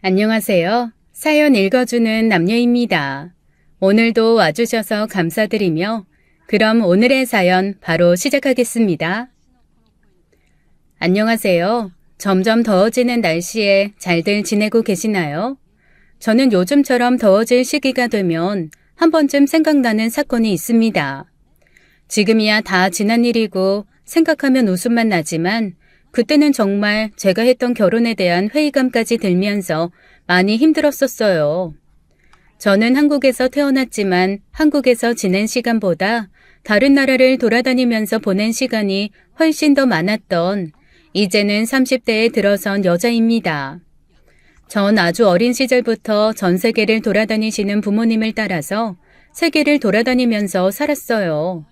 안녕하세요. 사연 읽어주는 남녀입니다. 오늘도 와주셔서 감사드리며 그럼 오늘의 사연 바로 시작하겠습니다. 안녕하세요. 점점 더워지는 날씨에 잘들 지내고 계시나요? 저는 요즘처럼 더워질 시기가 되면 한 번쯤 생각나는 사건이 있습니다. 지금이야 다 지난 일이고 생각하면 웃음만 나지만 그때는 정말 제가 했던 결혼에 대한 회의감까지 들면서 많이 힘들었었어요. 저는 한국에서 태어났지만 한국에서 지낸 시간보다 다른 나라를 돌아다니면서 보낸 시간이 훨씬 더 많았던 이제는 30대에 들어선 여자입니다. 전 아주 어린 시절부터 전 세계를 돌아다니시는 부모님을 따라서 세계를 돌아다니면서 살았어요.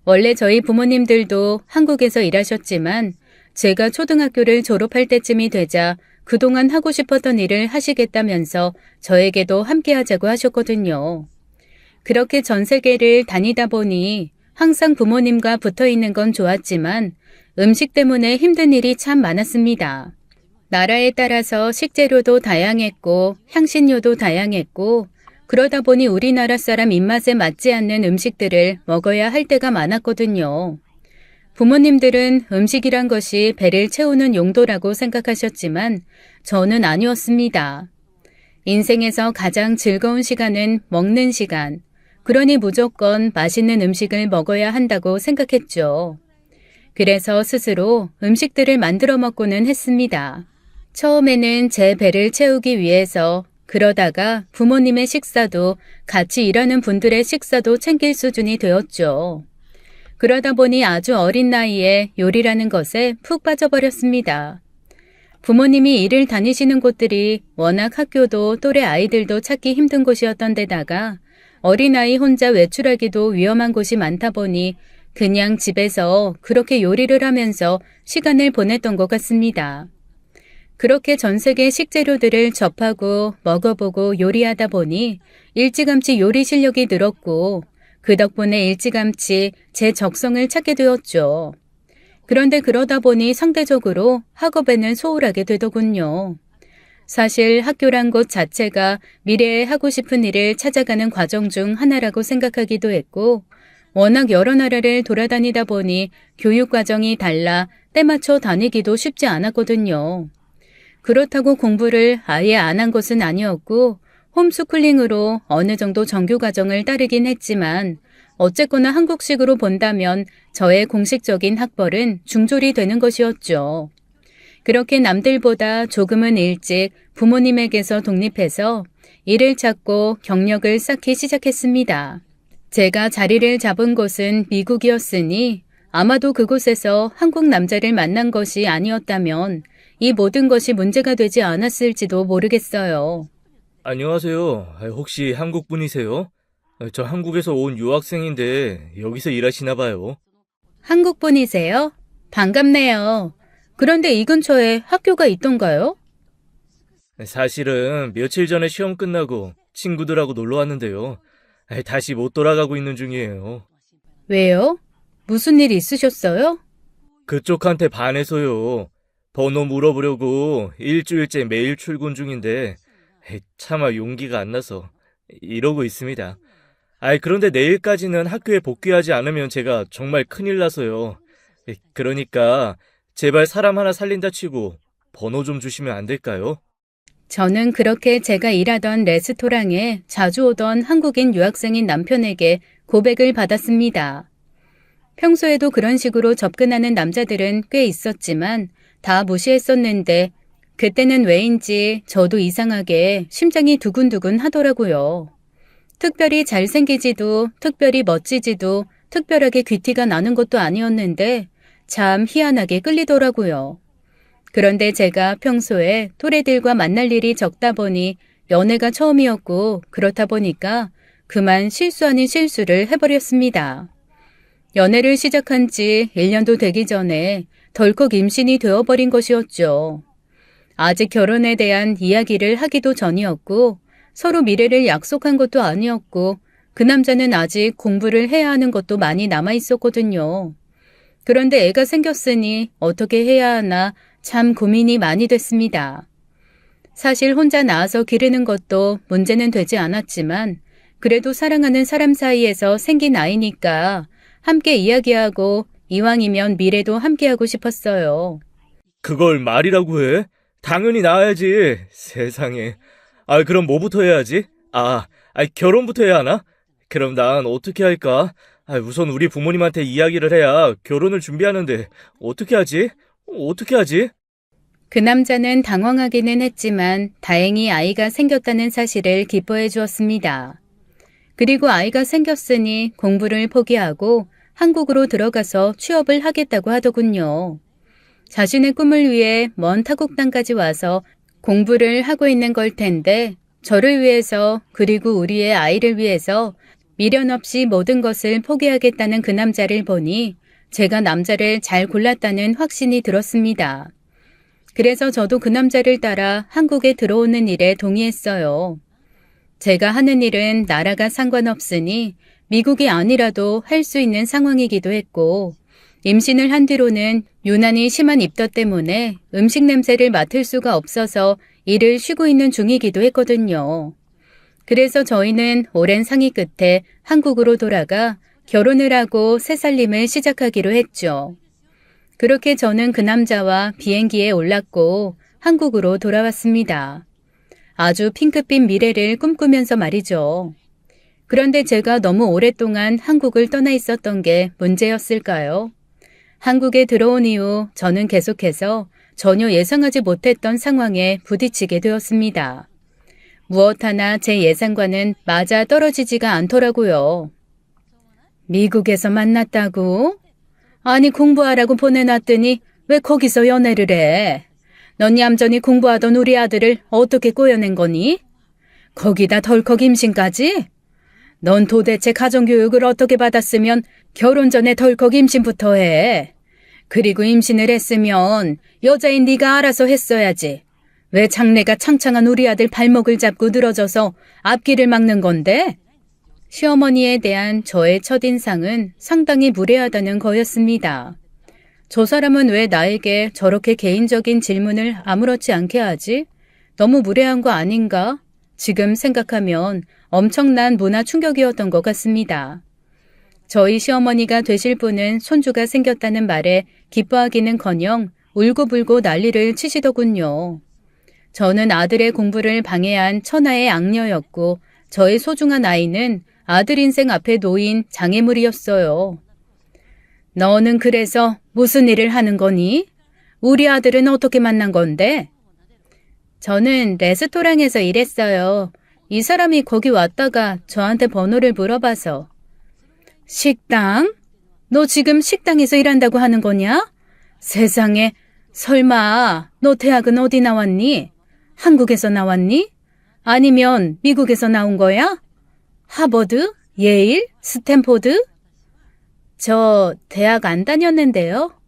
원래 저희 부모님들도 한국에서 일하셨지만 제가 초등학교를 졸업할 때쯤이 되자 그동안 하고 싶었던 일을 하시겠다면서 저에게도 함께 하자고 하셨거든요. 그렇게 전 세계를 다니다 보니 항상 부모님과 붙어 있는 건 좋았지만 음식 때문에 힘든 일이 참 많았습니다. 나라에 따라서 식재료도 다양했고 향신료도 다양했고 그러다 보니 우리나라 사람 입맛에 맞지 않는 음식들을 먹어야 할 때가 많았거든요. 부모님들은 음식이란 것이 배를 채우는 용도라고 생각하셨지만 저는 아니었습니다. 인생에서 가장 즐거운 시간은 먹는 시간, 그러니 무조건 맛있는 음식을 먹어야 한다고 생각했죠. 그래서 스스로 음식들을 만들어 먹고는 했습니다. 처음에는 제 배를 채우기 위해서 그러다가 부모님의 식사도 같이 일하는 분들의 식사도 챙길 수준이 되었죠. 그러다 보니 아주 어린 나이에 요리라는 것에 푹 빠져버렸습니다. 부모님이 일을 다니시는 곳들이 워낙 학교도 또래 아이들도 찾기 힘든 곳이었던 데다가 어린아이 혼자 외출하기도 위험한 곳이 많다 보니 그냥 집에서 그렇게 요리를 하면서 시간을 보냈던 것 같습니다. 그렇게 전 세계 식재료들을 접하고 먹어보고 요리하다 보니 일찌감치 요리 실력이 늘었고 그 덕분에 일찌감치 제 적성을 찾게 되었죠. 그런데 그러다 보니 상대적으로 학업에는 소홀하게 되더군요. 사실 학교란 곳 자체가 미래에 하고 싶은 일을 찾아가는 과정 중 하나라고 생각하기도 했고 워낙 여러 나라를 돌아다니다 보니 교육 과정이 달라 때맞춰 다니기도 쉽지 않았거든요. 그렇다고 공부를 아예 안 한 것은 아니었고 홈스쿨링으로 어느 정도 정규 과정을 따르긴 했지만 어쨌거나 한국식으로 본다면 저의 공식적인 학벌은 중졸이 되는 것이었죠. 그렇게 남들보다 조금은 일찍 부모님에게서 독립해서 일을 찾고 경력을 쌓기 시작했습니다. 제가 자리를 잡은 곳은 미국이었으니 아마도 그곳에서 한국 남자를 만난 것이 아니었다면 이 모든 것이 문제가 되지 않았을지도 모르겠어요. 안녕하세요. 혹시 한국 분이세요? 저 한국에서 온 유학생인데 여기서 일하시나 봐요. 한국 분이세요? 반갑네요. 그런데 이 근처에 학교가 있던가요? 사실은 며칠 전에 시험 끝나고 친구들하고 놀러 왔는데요. 다시 못 돌아가고 있는 중이에요. 왜요? 무슨 일 있으셨어요? 그쪽한테 반해서요. 번호 물어보려고 일주일째 매일 출근 중인데 차마 용기가 안 나서 이러고 있습니다. 그런데 내일까지는 학교에 복귀하지 않으면 제가 정말 큰일 나서요. 그러니까 제발 사람 하나 살린다 치고 번호 좀 주시면 안 될까요? 저는 그렇게 제가 일하던 레스토랑에 자주 오던 한국인 유학생인 남편에게 고백을 받았습니다. 평소에도 그런 식으로 접근하는 남자들은 꽤 있었지만 다 무시했었는데 그때는 왜인지 저도 이상하게 심장이 두근두근 하더라고요. 특별히 잘생기지도 특별히 멋지지도 특별하게 귀티가 나는 것도 아니었는데 참 희한하게 끌리더라고요. 그런데 제가 평소에 또래들과 만날 일이 적다 보니 연애가 처음이었고 그렇다 보니까 그만 실수 아닌 실수를 해버렸습니다. 연애를 시작한 지 1년도 되기 전에 덜컥 임신이 되어버린 것이었죠. 아직 결혼에 대한 이야기를 하기도 전이었고 서로 미래를 약속한 것도 아니었고 그 남자는 아직 공부를 해야 하는 것도 많이 남아 있었거든요. 그런데 애가 생겼으니 어떻게 해야 하나 참 고민이 많이 됐습니다. 사실 혼자 낳아서 기르는 것도 문제는 되지 않았지만 그래도 사랑하는 사람 사이에서 생긴 아이니까 함께 이야기하고 이왕이면 미래도 함께하고 싶었어요. 그걸 말이라고 해? 당연히 나와야지. 세상에. 그럼 뭐부터 해야지? 결혼부터 해야 하나? 그럼 난 어떻게 할까? 우선 우리 부모님한테 이야기를 해야 결혼을 준비하는데 어떻게 하지? 어떻게 하지? 그 남자는 당황하기는 했지만 다행히 아이가 생겼다는 사실을 기뻐해 주었습니다. 그리고 아이가 생겼으니 공부를 포기하고 한국으로 들어가서 취업을 하겠다고 하더군요. 자신의 꿈을 위해 먼 타국 땅까지 와서 공부를 하고 있는 걸 텐데 저를 위해서 그리고 우리의 아이를 위해서 미련 없이 모든 것을 포기하겠다는 그 남자를 보니 제가 남자를 잘 골랐다는 확신이 들었습니다. 그래서 저도 그 남자를 따라 한국에 들어오는 일에 동의했어요. 제가 하는 일은 나라가 상관없으니 미국이 아니라도 할 수 있는 상황이기도 했고 임신을 한 뒤로는 유난히 심한 입덧 때문에 음식 냄새를 맡을 수가 없어서 일을 쉬고 있는 중이기도 했거든요. 그래서 저희는 오랜 상의 끝에 한국으로 돌아가 결혼을 하고 새 살림을 시작하기로 했죠. 그렇게 저는 그 남자와 비행기에 올랐고 한국으로 돌아왔습니다. 아주 핑크빛 미래를 꿈꾸면서 말이죠. 그런데 제가 너무 오랫동안 한국을 떠나 있었던 게 문제였을까요? 한국에 들어온 이후 저는 계속해서 전혀 예상하지 못했던 상황에 부딪히게 되었습니다. 무엇 하나 제 예상과는 맞아 떨어지지가 않더라고요. 미국에서 만났다고? 아니 공부하라고 보내놨더니 왜 거기서 연애를 해? 넌 얌전히 공부하던 우리 아들을 어떻게 꼬여낸 거니? 거기다 덜컥 임신까지? 넌 도대체 가정교육을 어떻게 받았으면 결혼 전에 덜컥 임신부터 해? 그리고 임신을 했으면 여자인 네가 알아서 했어야지. 왜 장래가 창창한 우리 아들 발목을 잡고 늘어져서 앞길을 막는 건데? 시어머니에 대한 저의 첫인상은 상당히 무례하다는 거였습니다. 저 사람은 왜 나에게 저렇게 개인적인 질문을 아무렇지 않게 하지? 너무 무례한 거 아닌가? 지금 생각하면 엄청난 문화 충격이었던 것 같습니다. 저희 시어머니가 되실 분은 손주가 생겼다는 말에 기뻐하기는커녕 울고불고 난리를 치시더군요. 저는 아들의 공부를 방해한 천하의 악녀였고 저의 소중한 아이는 아들 인생 앞에 놓인 장애물이었어요. 너는 그래서 무슨 일을 하는 거니? 우리 아들은 어떻게 만난 건데? 저는 레스토랑에서 일했어요. 이 사람이 거기 왔다가 저한테 번호를 물어봐서. 식당? 너 지금 식당에서 일한다고 하는 거냐? 세상에, 설마 너 대학은 어디 나왔니? 한국에서 나왔니? 아니면 미국에서 나온 거야? 하버드? 예일? 스탠포드? 저 대학 안 다녔는데요.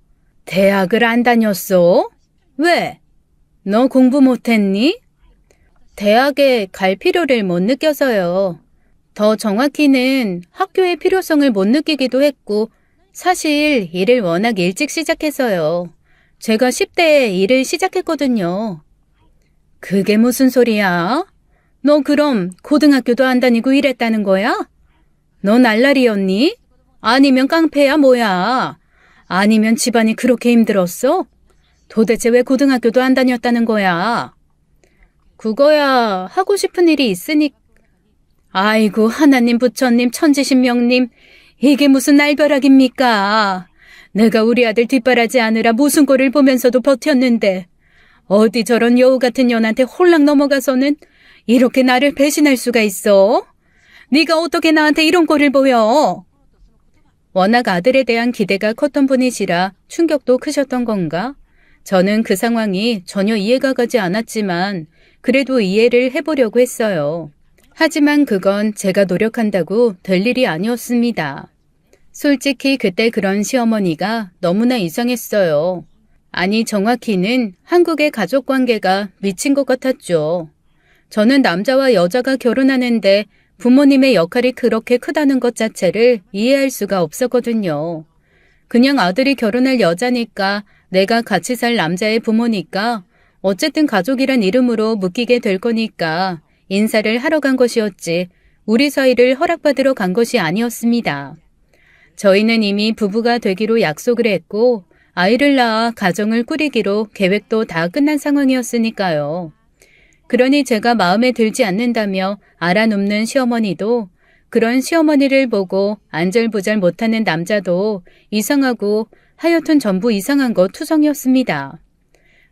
대학을 안 다녔어? 왜? 너 공부 못했니? 대학에 갈 필요를 못 느껴서요. 더 정확히는 학교의 필요성을 못 느끼기도 했고 사실 일을 워낙 일찍 시작해서요. 제가 10대에 일을 시작했거든요. 그게 무슨 소리야? 너 그럼 고등학교도 안 다니고 일했다는 거야? 너 날라리였니? 아니면 깡패야 뭐야? 아니면 집안이 그렇게 힘들었어? 도대체 왜 고등학교도 안 다녔다는 거야? 그거야 하고 싶은 일이 있으니. 아이고 하나님 부처님 천지신명님 이게 무슨 날벼락입니까? 내가 우리 아들 뒷바라지 하느라 무슨 꼴을 보면서도 버텼는데 어디 저런 여우 같은 년한테 홀랑 넘어가서는 이렇게 나를 배신할 수가 있어? 네가 어떻게 나한테 이런 꼴을 보여? 워낙 아들에 대한 기대가 컸던 분이시라 충격도 크셨던 건가? 저는 그 상황이 전혀 이해가 가지 않았지만 그래도 이해를 해보려고 했어요. 하지만 그건 제가 노력한다고 될 일이 아니었습니다. 솔직히 그때 그런 시어머니가 너무나 이상했어요. 아니 정확히는 한국의 가족관계가 미친 것 같았죠. 저는 남자와 여자가 결혼하는데 부모님의 역할이 그렇게 크다는 것 자체를 이해할 수가 없었거든요. 그냥 아들이 결혼할 여자니까 내가 같이 살 남자의 부모니까 어쨌든 가족이란 이름으로 묶이게 될 거니까 인사를 하러 간 것이었지 우리 사이를 허락받으러 간 것이 아니었습니다. 저희는 이미 부부가 되기로 약속을 했고 아이를 낳아 가정을 꾸리기로 계획도 다 끝난 상황이었으니까요. 그러니 제가 마음에 들지 않는다며 알아눕는 시어머니도 그런 시어머니를 보고 안절부절 못하는 남자도 이상하고 하여튼 전부 이상한 것 투성이었습니다.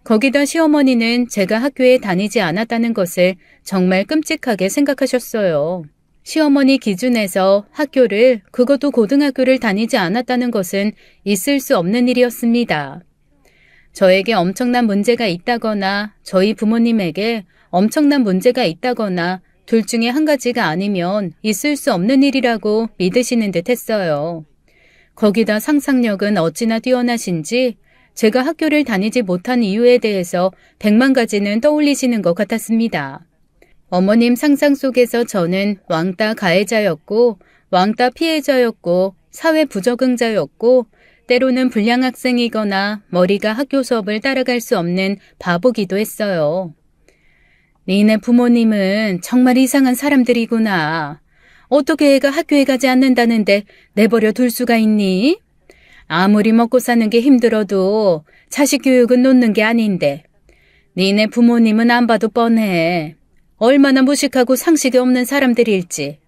거기다 시어머니는 제가 학교에 다니지 않았다는 것을 정말 끔찍하게 생각하셨어요. 시어머니 기준에서 학교를, 그것도 고등학교를 다니지 않았다는 것은 있을 수 없는 일이었습니다. 저에게 엄청난 문제가 있다거나 저희 부모님에게 엄청난 문제가 있다거나 둘 중에 한 가지가 아니면 있을 수 없는 일이라고 믿으시는 듯 했어요. 거기다 상상력은 어찌나 뛰어나신지 제가 학교를 다니지 못한 이유에 대해서 100만 가지는 떠올리시는 것 같았습니다. 어머님 상상 속에서 저는 왕따 가해자였고 왕따 피해자였고 사회 부적응자였고 때로는 불량 학생이거나 머리가 학교 수업을 따라갈 수 없는 바보기도 했어요. 니네 부모님은 정말 이상한 사람들이구나. 어떻게 애가 학교에 가지 않는다는데 내버려 둘 수가 있니? 아무리 먹고 사는 게 힘들어도 자식 교육은 놓는 게 아닌데. 니네 부모님은 안 봐도 뻔해. 얼마나 무식하고 상식이 없는 사람들일지.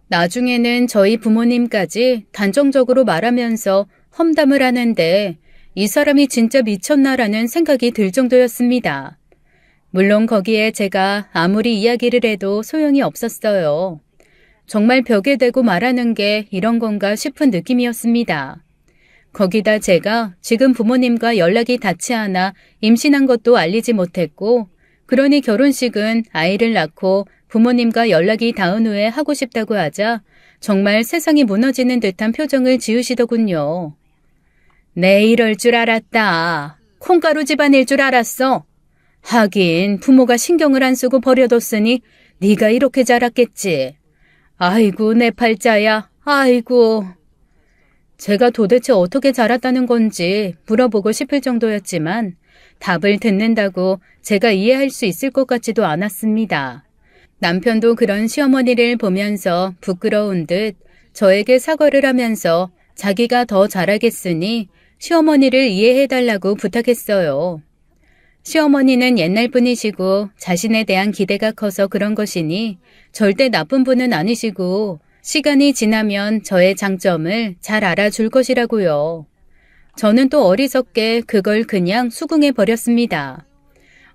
나중에는 저희 부모님까지 단정적으로 말하면서 험담을 하는데 이 사람이 진짜 미쳤나라는 생각이 들 정도였습니다. 물론 거기에 제가 아무리 이야기를 해도 소용이 없었어요. 정말 벽에 대고 말하는 게 이런 건가 싶은 느낌이었습니다. 거기다 제가 지금 부모님과 연락이 닿지 않아 임신한 것도 알리지 못했고 그러니 결혼식은 아이를 낳고 부모님과 연락이 닿은 후에 하고 싶다고 하자 정말 세상이 무너지는 듯한 표정을 지으시더군요. 내 이럴 줄 알았다. 콩가루 집안일 줄 알았어. 하긴 부모가 신경을 안 쓰고 버려뒀으니 네가 이렇게 자랐겠지. 아이고 내 팔자야. 아이고. 제가 도대체 어떻게 자랐다는 건지 물어보고 싶을 정도였지만 답을 듣는다고 제가 이해할 수 있을 것 같지도 않았습니다. 남편도 그런 시어머니를 보면서 부끄러운 듯 저에게 사과를 하면서 자기가 더 잘하겠으니 시어머니를 이해해달라고 부탁했어요. 시어머니는 옛날 분이시고 자신에 대한 기대가 커서 그런 것이니 절대 나쁜 분은 아니시고 시간이 지나면 저의 장점을 잘 알아줄 것이라고요. 저는 또 어리석게 그걸 그냥 수긍해 버렸습니다.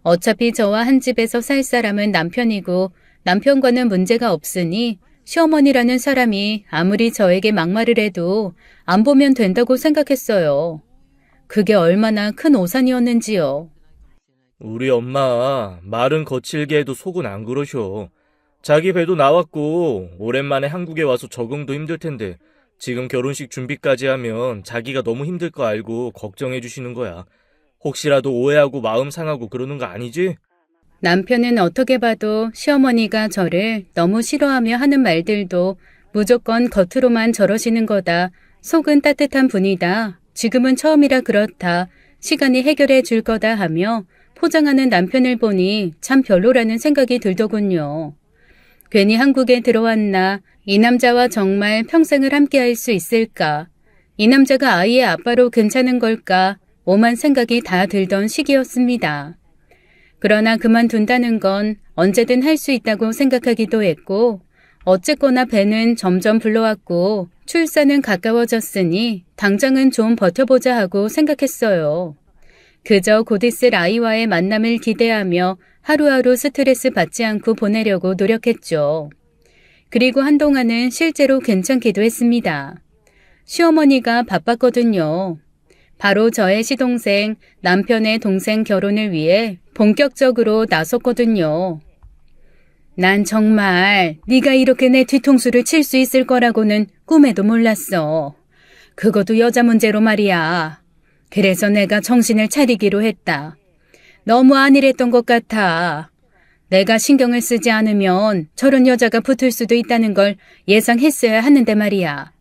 어차피 저와 한 집에서 살 사람은 남편이고 남편과는 문제가 없으니 시어머니라는 사람이 아무리 저에게 막말을 해도 안 보면 된다고 생각했어요. 그게 얼마나 큰 오산이었는지요. 우리 엄마 말은 거칠게 해도 속은 안 그러셔. 자기 배도 나왔고 오랜만에 한국에 와서 적응도 힘들 텐데 지금 결혼식 준비까지 하면 자기가 너무 힘들 거 알고 걱정해 주시는 거야. 혹시라도 오해하고 마음 상하고 그러는 거 아니지? 남편은 어떻게 봐도 시어머니가 저를 너무 싫어하며 하는 말들도 무조건 겉으로만 저러시는 거다. 속은 따뜻한 분이다. 지금은 처음이라 그렇다. 시간이 해결해 줄 거다 하며 포장하는 남편을 보니 참 별로라는 생각이 들더군요. 괜히 한국에 들어왔나? 이 남자와 정말 평생을 함께할 수 있을까? 이 남자가 아이의 아빠로 괜찮은 걸까? 오만 생각이 다 들던 시기였습니다. 그러나 그만둔다는 건 언제든 할 수 있다고 생각하기도 했고 어쨌거나 배는 점점 불러왔고 출산은 가까워졌으니 당장은 좀 버텨보자 하고 생각했어요. 그저 곧 있을 아이와의 만남을 기대하며 하루하루 스트레스 받지 않고 보내려고 노력했죠. 그리고 한동안은 실제로 괜찮기도 했습니다. 시어머니가 바빴거든요. 바로 저의 시동생, 남편의 동생 결혼을 위해 본격적으로 나섰거든요. 난 정말 네가 이렇게 내 뒤통수를 칠 수 있을 거라고는 꿈에도 몰랐어. 그것도 여자 문제로 말이야. 그래서 내가 정신을 차리기로 했다. 너무 안일했던 것 같아. 내가 신경을 쓰지 않으면 저런 여자가 붙을 수도 있다는 걸 예상했어야 하는데 말이야.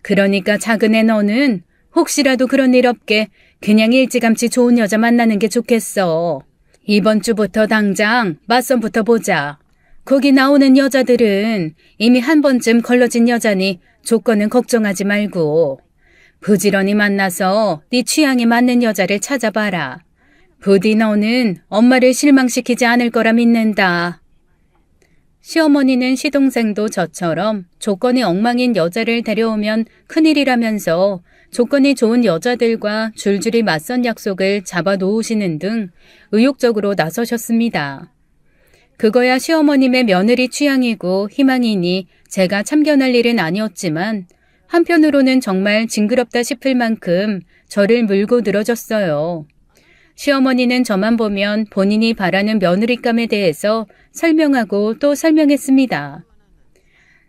그러니까 작은 애 너는 혹시라도 그런 일 없게 그냥 일찌감치 좋은 여자 만나는 게 좋겠어. 이번 주부터 당장 맞선부터 보자. 거기 나오는 여자들은 이미 한 번쯤 걸러진 여자니 조건은 걱정하지 말고 부지런히 만나서 네 취향에 맞는 여자를 찾아봐라. 부디 너는 엄마를 실망시키지 않을 거라 믿는다. 시어머니는 시동생도 저처럼 조건이 엉망인 여자를 데려오면 큰일이라면서 조건이 좋은 여자들과 줄줄이 맞선 약속을 잡아놓으시는 등 의욕적으로 나서셨습니다. 그거야 시어머님의 며느리 취향이고 희망이니 제가 참견할 일은 아니었지만 한편으로는 정말 징그럽다 싶을 만큼 저를 물고 늘어졌어요. 시어머니는 저만 보면 본인이 바라는 며느리감에 대해서 설명하고 또 설명했습니다.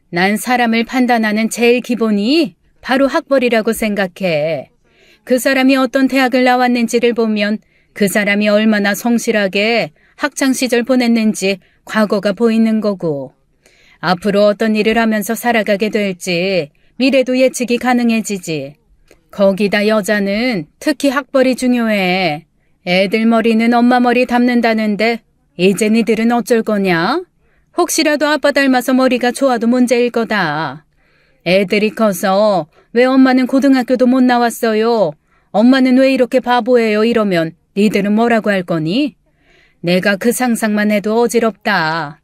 난 사람을 판단하는 제일 기본이 바로 학벌이라고 생각해. 그 사람이 어떤 대학을 나왔는지를 보면 그 사람이 얼마나 성실하게 학창시절 보냈는지 과거가 보이는 거고, 앞으로 어떤 일을 하면서 살아가게 될지 미래도 예측이 가능해지지. 거기다 여자는 특히 학벌이 중요해. 애들 머리는 엄마 머리 닮는다는데 이제 니들은 어쩔 거냐? 혹시라도 아빠 닮아서 머리가 좋아도 문제일 거다. 애들이 커서 왜 엄마는 고등학교도 못 나왔어요? 엄마는 왜 이렇게 바보예요? 이러면 니들은 뭐라고 할 거니? 내가 그 상상만 해도 어지럽다.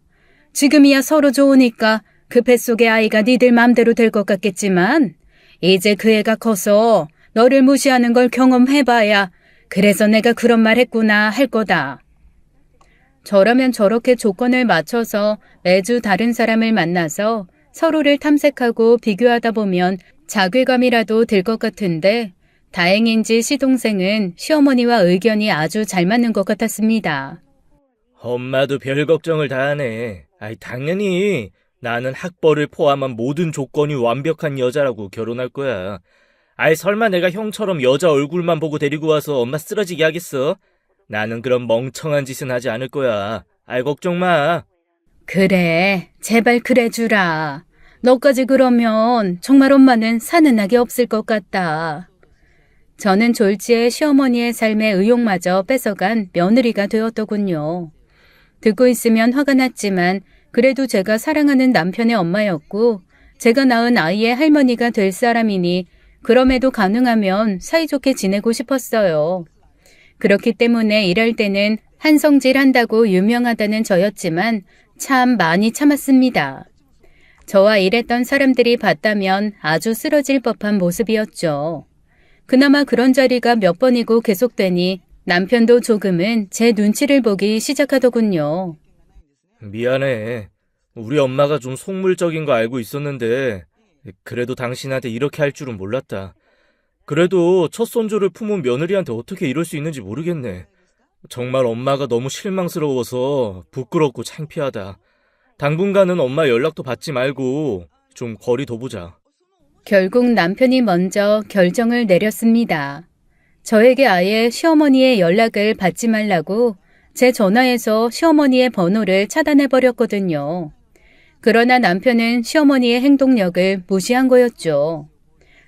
지금이야 서로 좋으니까 그 뱃속의 아이가 니들 맘대로 될 것 같겠지만 이제 그 애가 커서 너를 무시하는 걸 경험해봐야 그래서 내가 그런 말 했구나 할 거다. 저라면 저렇게 조건을 맞춰서 매주 다른 사람을 만나서 서로를 탐색하고 비교하다 보면 자괴감이라도 들 것 같은데 다행인지 시동생은 시어머니와 의견이 아주 잘 맞는 것 같았습니다. 엄마도 별 걱정을 다 하네. 당연히 나는 학벌을 포함한 모든 조건이 완벽한 여자라고 결혼할 거야. 설마 내가 형처럼 여자 얼굴만 보고 데리고 와서 엄마 쓰러지게 하겠어? 나는 그런 멍청한 짓은 하지 않을 거야. 걱정 마. 그래, 제발 그래주라. 너까지 그러면 정말 엄마는 사는 낙이 없을 것 같다. 저는 졸지에 시어머니의 삶의 의욕마저 뺏어간 며느리가 되었더군요. 듣고 있으면 화가 났지만 그래도 제가 사랑하는 남편의 엄마였고 제가 낳은 아이의 할머니가 될 사람이니 그럼에도 가능하면 사이좋게 지내고 싶었어요. 그렇기 때문에 일할 때는 한성질 한다고 유명하다는 저였지만 참 많이 참았습니다. 저와 일했던 사람들이 봤다면 아주 쓰러질 법한 모습이었죠. 그나마 그런 자리가 몇 번이고 계속되니 남편도 조금은 제 눈치를 보기 시작하더군요. 미안해. 우리 엄마가 좀 속물적인 거 알고 있었는데 그래도 당신한테 이렇게 할 줄은 몰랐다. 그래도 첫 손주를 품은 며느리한테 어떻게 이럴 수 있는지 모르겠네. 정말 엄마가 너무 실망스러워서 부끄럽고 창피하다. 당분간은 엄마 연락도 받지 말고 좀 거리 둬보자. 결국 남편이 먼저 결정을 내렸습니다. 저에게 아예 시어머니의 연락을 받지 말라고 제 전화에서 시어머니의 번호를 차단해버렸거든요. 그러나 남편은 시어머니의 행동력을 무시한 거였죠.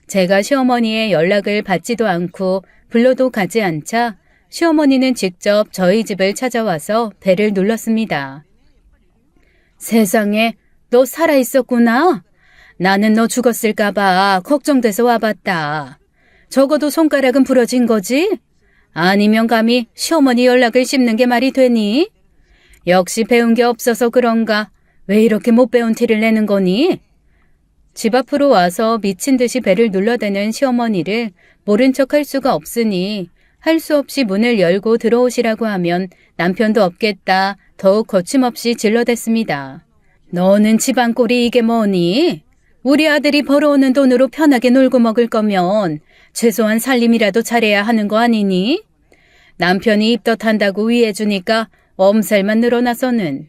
제가 시어머니의 연락을 받지도 않고 불러도 가지 않자 시어머니는 직접 저희 집을 찾아와서 배를 눌렀습니다. 세상에, 너 살아있었구나. 나는 너 죽었을까봐 걱정돼서 와봤다. 적어도 손가락은 부러진 거지? 아니면 감히 시어머니 연락을 씹는 게 말이 되니? 역시 배운 게 없어서 그런가? 왜 이렇게 못 배운 티를 내는 거니? 집 앞으로 와서 미친 듯이 배를 눌러대는 시어머니를 모른 척 할 수가 없으니 할 수 없이 문을 열고 들어오시라고 하면 남편도 없겠다 더욱 거침없이 질러댔습니다. 너는 집안 꼴이 이게 뭐니? 우리 아들이 벌어오는 돈으로 편하게 놀고 먹을 거면 최소한 살림이라도 잘해야 하는 거 아니니? 남편이 입덧한다고 위해주니까 엄살만 늘어나서는.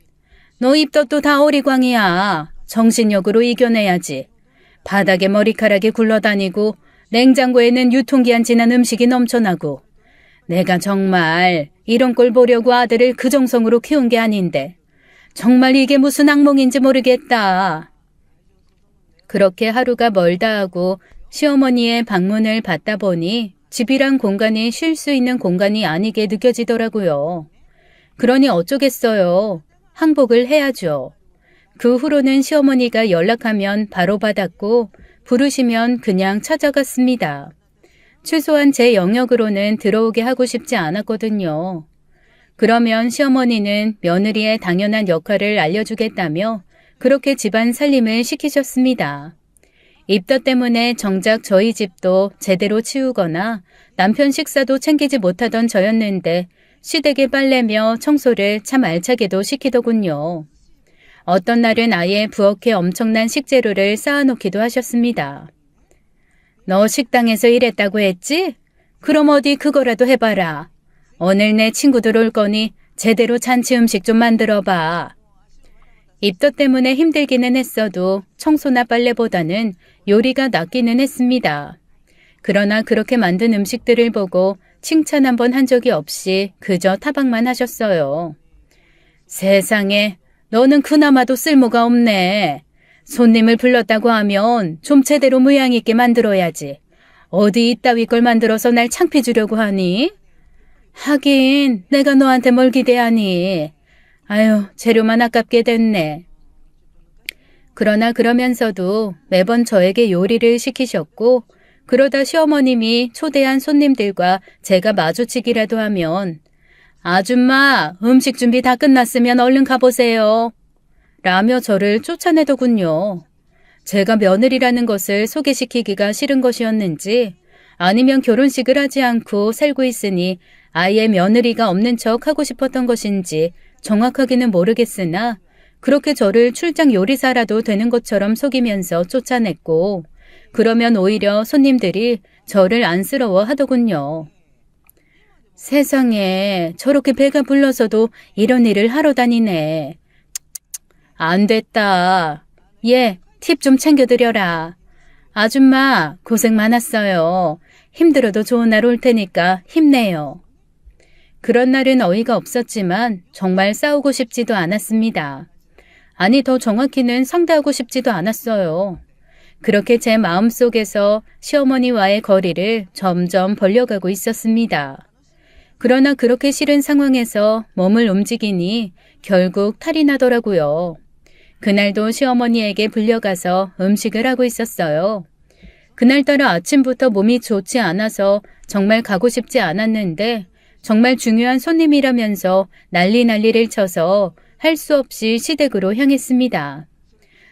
너 입덧도 다 어리광이야. 정신력으로 이겨내야지. 바닥에 머리카락이 굴러다니고 냉장고에는 유통기한 지난 음식이 넘쳐나고 내가 정말 이런 꼴 보려고 아들을 그 정성으로 키운 게 아닌데 정말 이게 무슨 악몽인지 모르겠다. 그렇게 하루가 멀다 하고 시어머니의 방문을 받다 보니 집이란 공간이 쉴 수 있는 공간이 아니게 느껴지더라고요. 그러니 어쩌겠어요. 항복을 해야죠. 그 후로는 시어머니가 연락하면 바로 받았고 부르시면 그냥 찾아갔습니다. 최소한 제 영역으로는 들어오게 하고 싶지 않았거든요. 그러면 시어머니는 며느리의 당연한 역할을 알려주겠다며 그렇게 집안 살림을 시키셨습니다. 입덧 때문에 정작 저희 집도 제대로 치우거나 남편 식사도 챙기지 못하던 저였는데 시댁에 빨래며 청소를 참 알차게도 시키더군요. 어떤 날은 아예 부엌에 엄청난 식재료를 쌓아놓기도 하셨습니다. 너 식당에서 일했다고 했지? 그럼 어디 그거라도 해봐라. 오늘 내 친구들 올 거니 제대로 잔치 음식 좀 만들어봐. 입덧 때문에 힘들기는 했어도 청소나 빨래보다는 요리가 낫기는 했습니다. 그러나 그렇게 만든 음식들을 보고 칭찬 한번 한 적이 없이 그저 타박만 하셨어요. 세상에, 너는 그나마도 쓸모가 없네. 손님을 불렀다고 하면 좀 제대로 모양 있게 만들어야지. 어디 이따위 걸 만들어서 날 창피 주려고 하니? 하긴 내가 너한테 뭘 기대하니. 아유, 재료만 아깝게 됐네. 그러나 그러면서도 매번 저에게 요리를 시키셨고 그러다 시어머님이 초대한 손님들과 제가 마주치기라도 하면 아줌마, 음식 준비 다 끝났으면 얼른 가보세요. 라며 저를 쫓아내더군요. 제가 며느리라는 것을 소개시키기가 싫은 것이었는지 아니면 결혼식을 하지 않고 살고 있으니 아예 며느리가 없는 척 하고 싶었던 것인지 정확하게는 모르겠으나 그렇게 저를 출장 요리사라도 되는 것처럼 속이면서 쫓아냈고 그러면 오히려 손님들이 저를 안쓰러워 하더군요. 세상에 저렇게 배가 불러서도 이런 일을 하러 다니네. 안 됐다. 얘, 팁 좀 챙겨드려라. 아줌마, 고생 많았어요. 힘들어도 좋은 날 올 테니까 힘내요. 그런 날은 어이가 없었지만 정말 싸우고 싶지도 않았습니다. 아니, 더 정확히는 상대하고 싶지도 않았어요. 그렇게 제 마음속에서 시어머니와의 거리를 점점 벌려가고 있었습니다. 그러나 그렇게 싫은 상황에서 몸을 움직이니 결국 탈이 나더라고요. 그날도 시어머니에게 불려가서 음식을 하고 있었어요. 그날따라 아침부터 몸이 좋지 않아서 정말 가고 싶지 않았는데 정말 중요한 손님이라면서 난리를 쳐서 할 수 없이 시댁으로 향했습니다.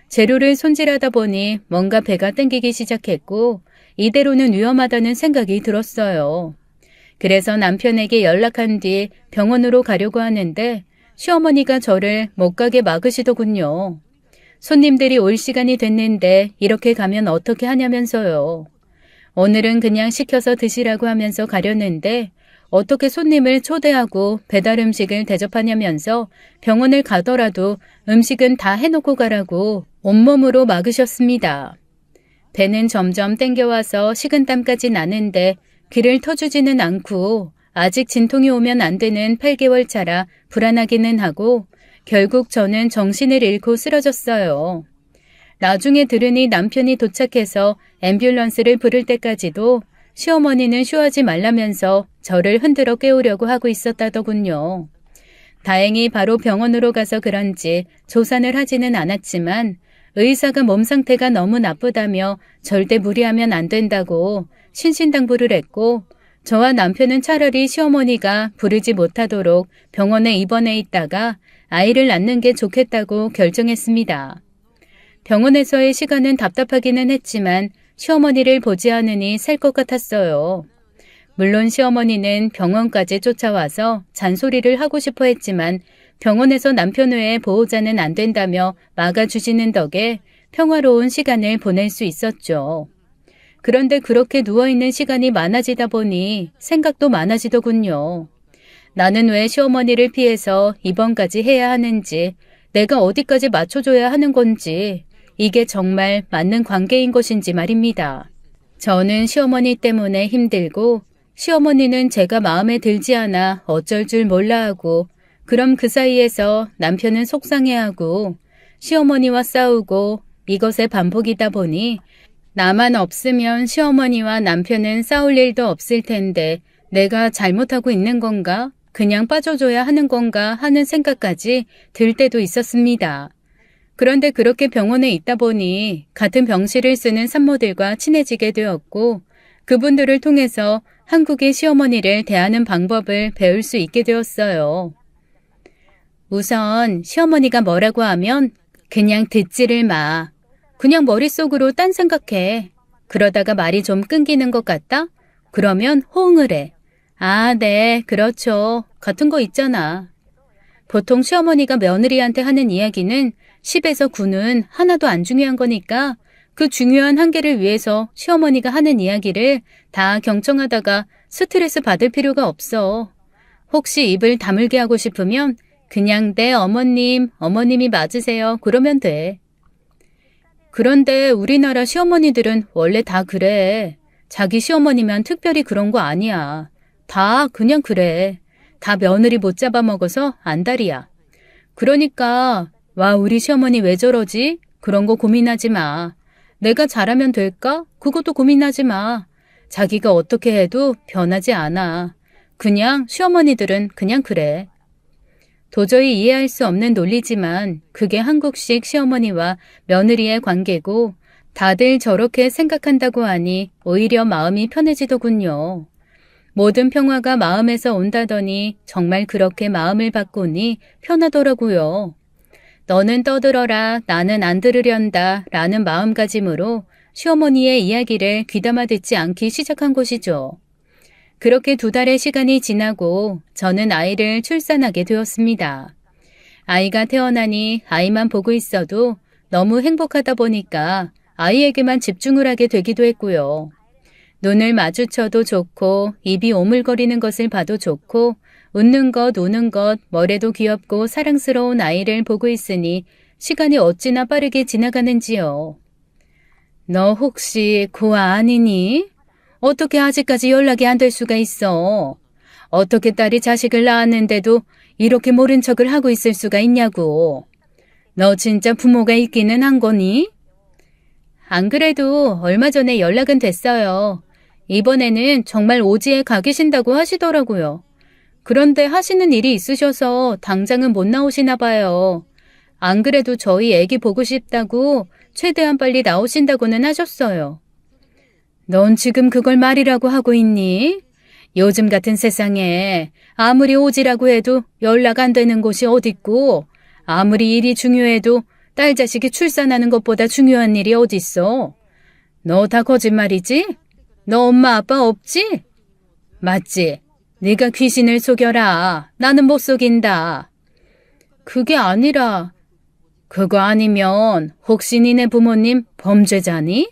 재료를 손질하다 보니 뭔가 배가 땡기기 시작했고 이대로는 위험하다는 생각이 들었어요. 그래서 남편에게 연락한 뒤 병원으로 가려고 하는데 시어머니가 저를 못 가게 막으시더군요. 손님들이 올 시간이 됐는데 이렇게 가면 어떻게 하냐면서요. 오늘은 그냥 시켜서 드시라고 하면서 가려는데 어떻게 손님을 초대하고 배달 음식을 대접하냐면서 병원을 가더라도 음식은 다 해놓고 가라고 온몸으로 막으셨습니다. 배는 점점 땡겨와서 식은땀까지 나는데 귀를 터주지는 않고 아직 진통이 오면 안 되는 8개월 차라 불안하기는 하고 결국 저는 정신을 잃고 쓰러졌어요. 나중에 들으니 남편이 도착해서 앰뷸런스를 부를 때까지도 시어머니는 쉬하지 말라면서 저를 흔들어 깨우려고 하고 있었다더군요. 다행히 바로 병원으로 가서 그런지 조산을 하지는 않았지만 의사가 몸 상태가 너무 나쁘다며 절대 무리하면 안 된다고 신신당부를 했고 저와 남편은 차라리 시어머니가 부르지 못하도록 병원에 입원해 있다가 아이를 낳는 게 좋겠다고 결정했습니다. 병원에서의 시간은 답답하기는 했지만 시어머니를 보지 않으니 살 것 같았어요. 물론 시어머니는 병원까지 쫓아와서 잔소리를 하고 싶어 했지만 병원에서 남편 외에 보호자는 안 된다며 막아주시는 덕에 평화로운 시간을 보낼 수 있었죠. 그런데 그렇게 누워있는 시간이 많아지다 보니 생각도 많아지더군요. 나는 왜 시어머니를 피해서 입원까지 해야 하는지, 내가 어디까지 맞춰줘야 하는 건지, 이게 정말 맞는 관계인 것인지 말입니다. 저는 시어머니 때문에 힘들고 시어머니는 제가 마음에 들지 않아 어쩔 줄 몰라 하고 그럼 그 사이에서 남편은 속상해하고 시어머니와 싸우고 이것의 반복이다 보니 나만 없으면 시어머니와 남편은 싸울 일도 없을 텐데 내가 잘못하고 있는 건가? 그냥 빠져줘야 하는 건가 하는 생각까지 들 때도 있었습니다. 그런데 그렇게 병원에 있다 보니 같은 병실을 쓰는 산모들과 친해지게 되었고 그분들을 통해서 한국의 시어머니를 대하는 방법을 배울 수 있게 되었어요. 우선 시어머니가 뭐라고 하면 그냥 듣지를 마. 그냥 머릿속으로 딴 생각해. 그러다가 말이 좀 끊기는 것 같다? 그러면 호응을 해. 아, 네, 그렇죠. 같은 거 있잖아. 보통 시어머니가 며느리한테 하는 이야기는 10에서 9는 하나도 안 중요한 거니까 그 중요한 한 개를 위해서 시어머니가 하는 이야기를 다 경청하다가 스트레스 받을 필요가 없어. 혹시 입을 다물게 하고 싶으면 그냥 네 어머님, 어머님이 맞으세요. 그러면 돼. 그런데 우리나라 시어머니들은 원래 다 그래. 자기 시어머니면 특별히 그런 거 아니야. 다 그냥 그래. 다 며느리 못 잡아먹어서 안달이야. 그러니까 와 우리 시어머니 왜 저러지? 그런 거 고민하지 마. 내가 잘하면 될까? 그것도 고민하지 마. 자기가 어떻게 해도 변하지 않아. 그냥 시어머니들은 그냥 그래. 도저히 이해할 수 없는 논리지만 그게 한국식 시어머니와 며느리의 관계고 다들 저렇게 생각한다고 하니 오히려 마음이 편해지더군요. 모든 평화가 마음에서 온다더니 정말 그렇게 마음을 바꾸니 편하더라고요. 너는 떠들어라 나는 안 들으련다 라는 마음가짐으로 시어머니의 이야기를 귀담아 듣지 않기 시작한 것이죠. 그렇게 2달의 시간이 지나고 저는 아이를 출산하게 되었습니다. 아이가 태어나니 아이만 보고 있어도 너무 행복하다 보니까 아이에게만 집중을 하게 되기도 했고요. 눈을 마주쳐도 좋고 입이 오물거리는 것을 봐도 좋고 웃는 것 우는 것 뭐래도 귀엽고 사랑스러운 아이를 보고 있으니 시간이 어찌나 빠르게 지나가는지요. 너 혹시 고아 아니니? 어떻게 아직까지 연락이 안 될 수가 있어? 어떻게 딸이 자식을 낳았는데도 이렇게 모른 척을 하고 있을 수가 있냐고. 너 진짜 부모가 있기는 한 거니? 안 그래도 얼마 전에 연락은 됐어요. 이번에는 정말 오지에 가 계신다고 하시더라고요. 그런데 하시는 일이 있으셔서 당장은 못 나오시나 봐요. 안 그래도 저희 애기 보고 싶다고 최대한 빨리 나오신다고는 하셨어요. 넌 지금 그걸 말이라고 하고 있니? 요즘 같은 세상에 아무리 오지라고 해도 연락 안 되는 곳이 어딨고 아무리 일이 중요해도 딸 자식이 출산하는 것보다 중요한 일이 어딨어? 너 다 거짓말이지? 너 엄마 아빠 없지? 맞지? 네가 귀신을 속여라. 나는 못 속인다. 그게 아니라 그거 아니면 혹시 니네 부모님 범죄자니?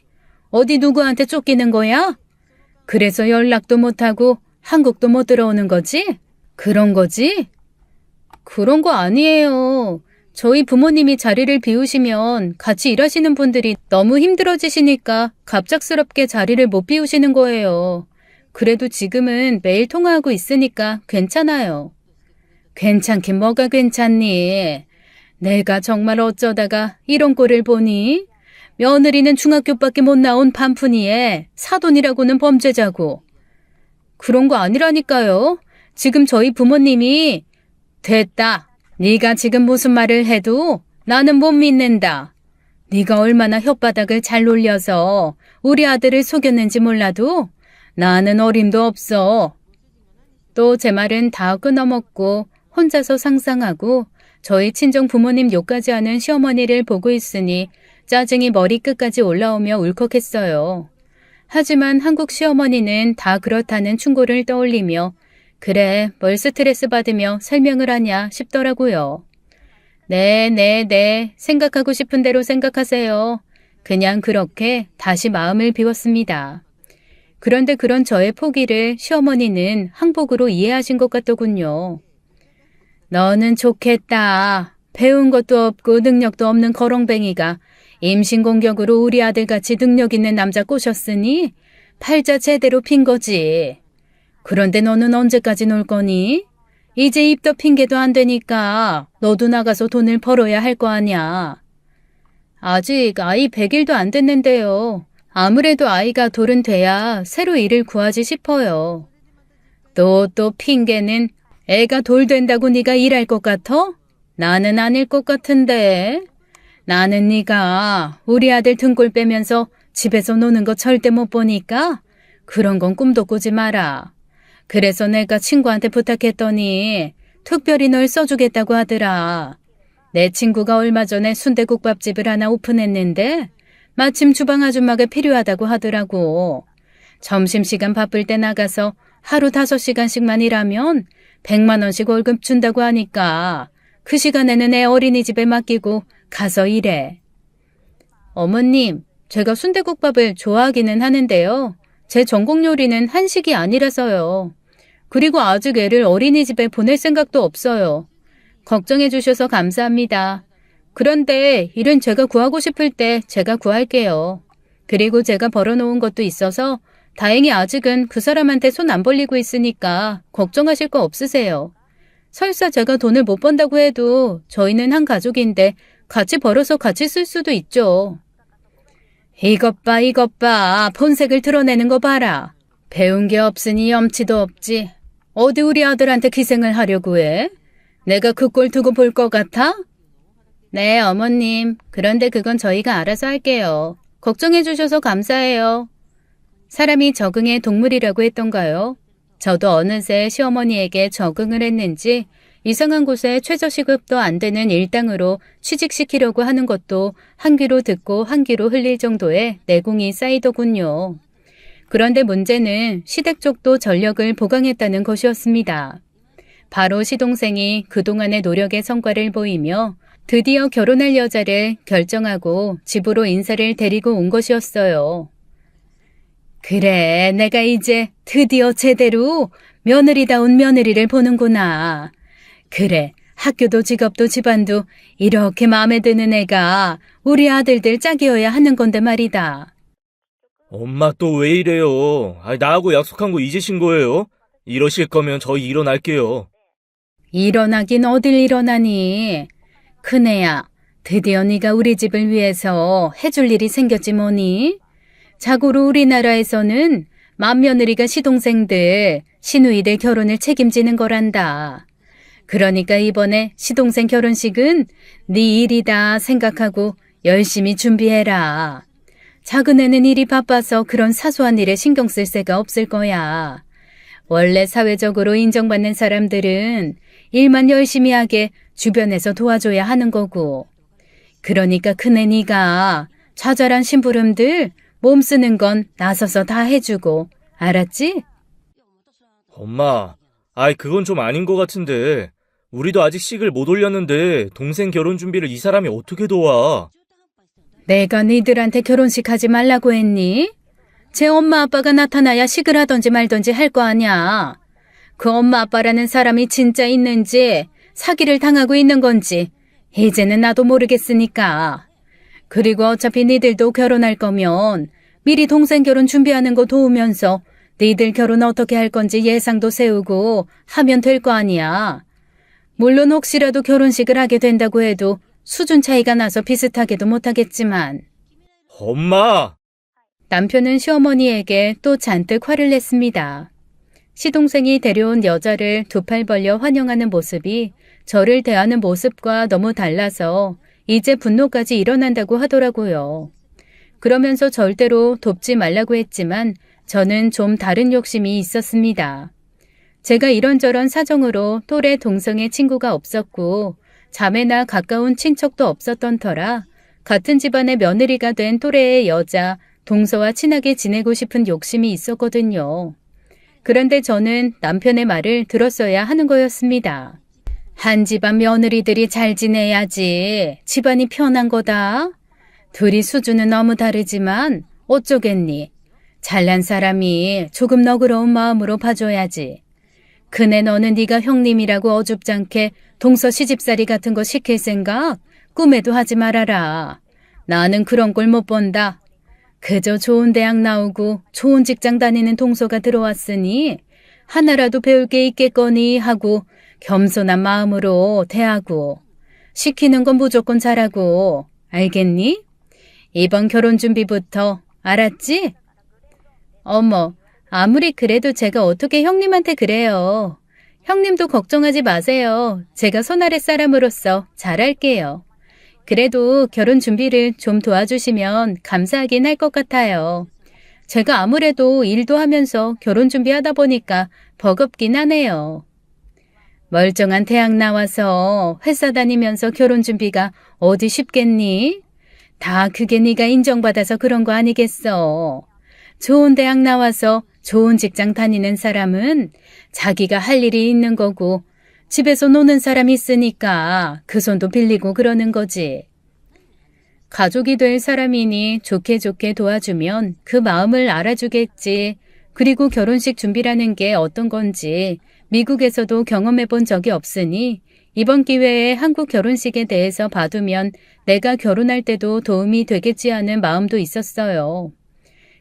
어디 누구한테 쫓기는 거야? 그래서 연락도 못하고 한국도 못 들어오는 거지? 그런 거지? 그런 거 아니에요. 저희 부모님이 자리를 비우시면 같이 일하시는 분들이 너무 힘들어지시니까 갑작스럽게 자리를 못 비우시는 거예요. 그래도 지금은 매일 통화하고 있으니까 괜찮아요. 괜찮긴 뭐가 괜찮니? 내가 정말 어쩌다가 이런 꼴을 보니? 며느리는 중학교밖에 못 나온 반푼이에 사돈이라고는 범죄자고. 그런 거 아니라니까요. 지금 저희 부모님이 됐다. 네가 지금 무슨 말을 해도 나는 못 믿는다. 네가 얼마나 혓바닥을 잘 놀려서 우리 아들을 속였는지 몰라도 나는 어림도 없어. 또 제 말은 다 끊어먹고 혼자서 상상하고 저희 친정 부모님 욕까지 하는 시어머니를 보고 있으니 짜증이 머리끝까지 올라오며 울컥했어요. 하지만 한국 시어머니는 다 그렇다는 충고를 떠올리며 그래 뭘 스트레스 받으며 설명을 하냐 싶더라고요. 네, 생각하고 싶은 대로 생각하세요. 그냥 그렇게 다시 마음을 비웠습니다. 그런데 그런 저의 포기를 시어머니는 항복으로 이해하신 것 같더군요. 너는 좋겠다. 배운 것도 없고 능력도 없는 거렁뱅이가 임신공격으로 우리 아들같이 능력 있는 남자 꼬셨으니 팔자 제대로 핀 거지. 그런데 너는 언제까지 놀 거니? 이제 입덧 핑계도 안 되니까 너도 나가서 돈을 벌어야 할 거 아냐. 아직 아이 100일도 안 됐는데요. 아무래도 아이가 돌은 돼야 새로 일을 구하지 싶어요. 또 핑계는 애가 돌 된다고 네가 일할 것 같아? 나는 아닐 것 같은데. 나는 네가 우리 아들 등골 빼면서 집에서 노는 거 절대 못 보니까 그런 건 꿈도 꾸지 마라. 그래서 내가 친구한테 부탁했더니 특별히 널 써주겠다고 하더라. 내 친구가 얼마 전에 순대국밥집을 하나 오픈했는데 마침 주방 아줌마가 필요하다고 하더라고. 점심시간 바쁠 때 나가서 하루 5시간씩만 일하면 100만 원씩 월급 준다고 하니까 그 시간에는 애 어린이집에 맡기고 가서 일해. 어머님, 제가 순대국밥을 좋아하기는 하는데요. 제 전공 요리는 한식이 아니라서요. 그리고 아직 애를 어린이집에 보낼 생각도 없어요. 걱정해 주셔서 감사합니다. 그런데 일은 제가 구하고 싶을 때 제가 구할게요. 그리고 제가 벌어놓은 것도 있어서 다행히 아직은 그 사람한테 손 안 벌리고 있으니까 걱정하실 거 없으세요. 설사 제가 돈을 못 번다고 해도 저희는 한 가족인데 같이 벌어서 같이 쓸 수도 있죠. 이것 봐. 본색을 드러내는 거 봐라. 배운 게 없으니 염치도 없지. 어디 우리 아들한테 기생을 하려고 해? 내가 그 꼴 두고 볼 것 같아? 네, 어머님. 그런데 그건 저희가 알아서 할게요. 걱정해 주셔서 감사해요. 사람이 적응의 동물이라고 했던가요? 저도 어느새 시어머니에게 적응을 했는지 이상한 곳에 최저시급도 안 되는 일당으로 취직시키려고 하는 것도 한 귀로 듣고 한 귀로 흘릴 정도의 내공이 쌓이더군요. 그런데 문제는 시댁 쪽도 전력을 보강했다는 것이었습니다. 바로 시동생이 그동안의 노력의 성과를 보이며 드디어 결혼할 여자를 결정하고 집으로 인사를 데리고 온 것이었어요. 그래, 내가 이제 드디어 제대로 며느리다운 며느리를 보는구나. 그래, 학교도 직업도 집안도 이렇게 마음에 드는 애가 우리 아들들 짝이어야 하는 건데 말이다. 엄마 또 왜 이래요? 나하고 약속한 거 잊으신 거예요? 이러실 거면 저희 일어날게요. 일어나긴 어딜 일어나니. 큰애야, 드디어 네가 우리 집을 위해서 해줄 일이 생겼지 뭐니? 자고로 우리나라에서는 맏며느리가 시동생들, 시누이들 결혼을 책임지는 거란다. 그러니까 이번에 시동생 결혼식은 네 일이다 생각하고 열심히 준비해라. 작은 애는 일이 바빠서 그런 사소한 일에 신경 쓸 새가 없을 거야. 원래 사회적으로 인정받는 사람들은 일만 열심히 하게 주변에서 도와줘야 하는 거고. 그러니까 큰애 네가 자잘한 심부름들 몸 쓰는 건 나서서 다 해주고. 알았지? 엄마, 그건 좀 아닌 것 같은데. 우리도 아직 식을 못 올렸는데 동생 결혼 준비를 이 사람이 어떻게 도와? 내가 니들한테 결혼식 하지 말라고 했니? 제 엄마 아빠가 나타나야 식을 하던지 말던지 할 거 아냐. 그 엄마 아빠라는 사람이 진짜 있는지 사기를 당하고 있는 건지 이제는 나도 모르겠으니까. 그리고 어차피 니들도 결혼할 거면 미리 동생 결혼 준비하는 거 도우면서 니들 결혼 어떻게 할 건지 예상도 세우고 하면 될 거 아니야. 물론 혹시라도 결혼식을 하게 된다고 해도 수준 차이가 나서 비슷하게도 못하겠지만. 엄마! 남편은 시어머니에게 또 잔뜩 화를 냈습니다. 시동생이 데려온 여자를 두 팔 벌려 환영하는 모습이 저를 대하는 모습과 너무 달라서 이제 분노까지 일어난다고 하더라고요. 그러면서 절대로 돕지 말라고 했지만 저는 좀 다른 욕심이 있었습니다. 제가 이런저런 사정으로 또래 동성의 친구가 없었고 자매나 가까운 친척도 없었던 터라 같은 집안의 며느리가 된 또래의 여자 동서와 친하게 지내고 싶은 욕심이 있었거든요. 그런데 저는 남편의 말을 들었어야 하는 거였습니다. 한 집안 며느리들이 잘 지내야지 집안이 편한 거다. 둘이 수준은 너무 다르지만 어쩌겠니. 잘난 사람이 조금 너그러운 마음으로 봐줘야지. 그네 너는 네가 형님이라고 어줍잖게 동서 시집살이 같은 거 시킬 생각 꿈에도 하지 말아라. 나는 그런 꼴 못 본다. 그저 좋은 대학 나오고 좋은 직장 다니는 동서가 들어왔으니 하나라도 배울 게 있겠거니 하고 겸손한 마음으로 대하고 시키는 건 무조건 잘하고. 알겠니? 이번 결혼 준비부터 알았지? 어머, 아무리 그래도 제가 어떻게 형님한테 그래요. 형님도 걱정하지 마세요. 제가 손아래 사람으로서 잘할게요. 그래도 결혼 준비를 좀 도와주시면 감사하긴 할 것 같아요. 제가 아무래도 일도 하면서 결혼 준비하다 보니까 버겁긴 하네요. 멀쩡한 대학 나와서 회사 다니면서 결혼 준비가 어디 쉽겠니? 다 그게 네가 인정받아서 그런 거 아니겠어. 좋은 대학 나와서 좋은 직장 다니는 사람은 자기가 할 일이 있는 거고 집에서 노는 사람이 있으니까 그 손도 빌리고 그러는 거지. 가족이 될 사람이니 좋게 좋게 도와주면 그 마음을 알아주겠지. 그리고 결혼식 준비라는 게 어떤 건지 미국에서도 경험해 본 적이 없으니 이번 기회에 한국 결혼식에 대해서 봐두면 내가 결혼할 때도 도움이 되겠지 하는 마음도 있었어요.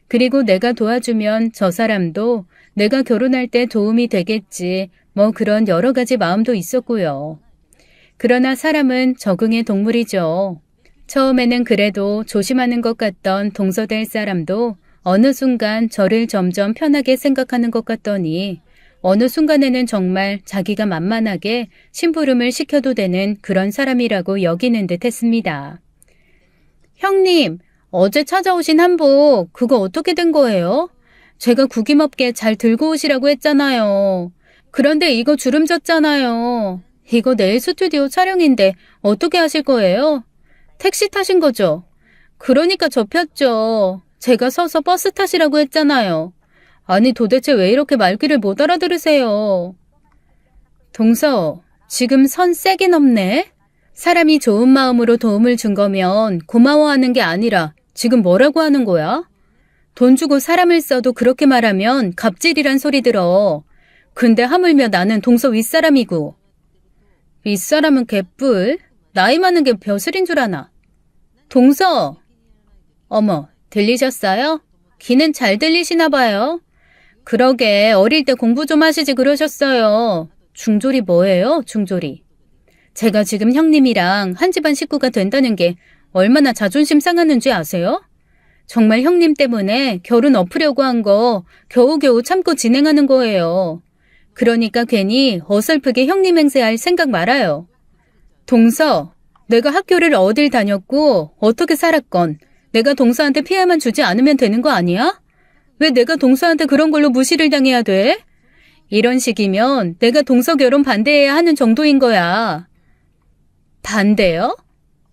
그리고 내가 도와주면 저 사람도 내가 결혼할 때 도움이 되겠지. 뭐 그런 여러 가지 마음도 있었고요. 그러나 사람은 적응의 동물이죠. 처음에는 그래도 조심하는 것 같던 동서될 사람도 어느 순간 저를 점점 편하게 생각하는 것 같더니 어느 순간에는 정말 자기가 만만하게 심부름을 시켜도 되는 그런 사람이라고 여기는 듯 했습니다. 형님, 어제 찾아오신 한복 그거 어떻게 된 거예요? 제가 구김없게 잘 들고 오시라고 했잖아요. 그런데 이거 주름 졌잖아요. 이거 내일 스튜디오 촬영인데 어떻게 하실 거예요? 택시 타신 거죠? 그러니까 접혔죠. 제가 서서 버스 타시라고 했잖아요. 아니 도대체 왜 이렇게 말귀를 못 알아들으세요? 동서, 지금 선 세게 넘네? 사람이 좋은 마음으로 도움을 준 거면 고마워하는 게 아니라 지금 뭐라고 하는 거야? 돈 주고 사람을 써도 그렇게 말하면 갑질이란 소리 들어. 근데 하물며 나는 동서 윗사람이고. 윗사람은 개뿔? 나이 많은 게 벼슬인 줄 아나. 동서! 어머, 들리셨어요? 귀는 잘 들리시나 봐요. 그러게 어릴 때 공부 좀 하시지 그러셨어요. 중졸이 뭐예요, 중졸이? 제가 지금 형님이랑 한 집안 식구가 된다는 게 얼마나 자존심 상하는지 아세요? 정말 형님 때문에 결혼 엎으려고 한 거 겨우겨우 참고 진행하는 거예요. 그러니까 괜히 어설프게 형님 행세할 생각 말아요. 동서, 내가 학교를 어딜 다녔고 어떻게 살았건 내가 동서한테 피해만 주지 않으면 되는 거 아니야? 왜 내가 동서한테 그런 걸로 무시를 당해야 돼? 이런 식이면 내가 동서 결혼 반대해야 하는 정도인 거야. 반대요?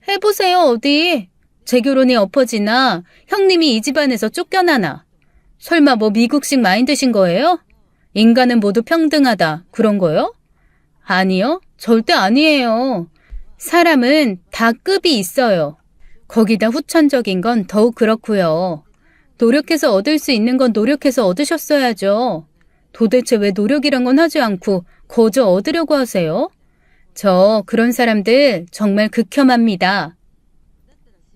해보세요, 어디. 제 결혼이 엎어지나 형님이 이 집안에서 쫓겨나나. 설마 뭐 미국식 마인드신 거예요? 인간은 모두 평등하다, 그런 거요? 아니요, 절대 아니에요. 사람은 다 급이 있어요. 거기다 후천적인 건 더욱 그렇고요. 노력해서 얻을 수 있는 건 노력해서 얻으셨어야죠. 도대체 왜 노력이란 건 하지 않고 거저 얻으려고 하세요? 저 그런 사람들 정말 극혐합니다.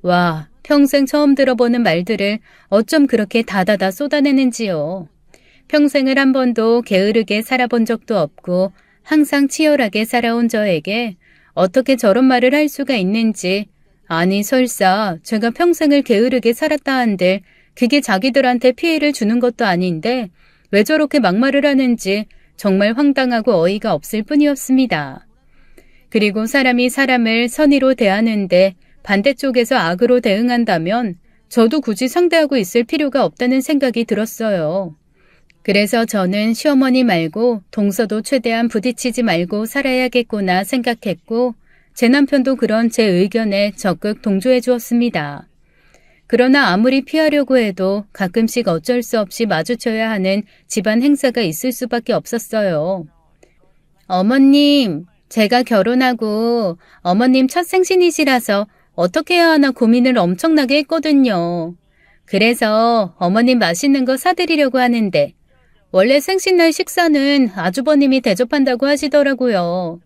와, 평생 처음 들어보는 말들을 어쩜 그렇게 다다다 쏟아내는지요. 평생을 한 번도 게으르게 살아본 적도 없고 항상 치열하게 살아온 저에게 어떻게 저런 말을 할 수가 있는지. 아니 설사 제가 평생을 게으르게 살았다 한들 그게 자기들한테 피해를 주는 것도 아닌데 왜 저렇게 막말을 하는지 정말 황당하고 어이가 없을 뿐이었습니다. 그리고 사람이 사람을 선의로 대하는데 반대쪽에서 악으로 대응한다면 저도 굳이 상대하고 있을 필요가 없다는 생각이 들었어요. 그래서 저는 시어머니 말고 동서도 최대한 부딪히지 말고 살아야겠구나 생각했고 제 남편도 그런 제 의견에 적극 동조해 주었습니다. 그러나 아무리 피하려고 해도 가끔씩 어쩔 수 없이 마주쳐야 하는 집안 행사가 있을 수밖에 없었어요. 어머님, 제가 결혼하고 어머님 첫 생신이시라서 어떻게 해야 하나 고민을 엄청나게 했거든요. 그래서 어머님 맛있는 거 사드리려고 하는데 원래 생신날 식사는 아주버님이 대접한다고 하시더라고요.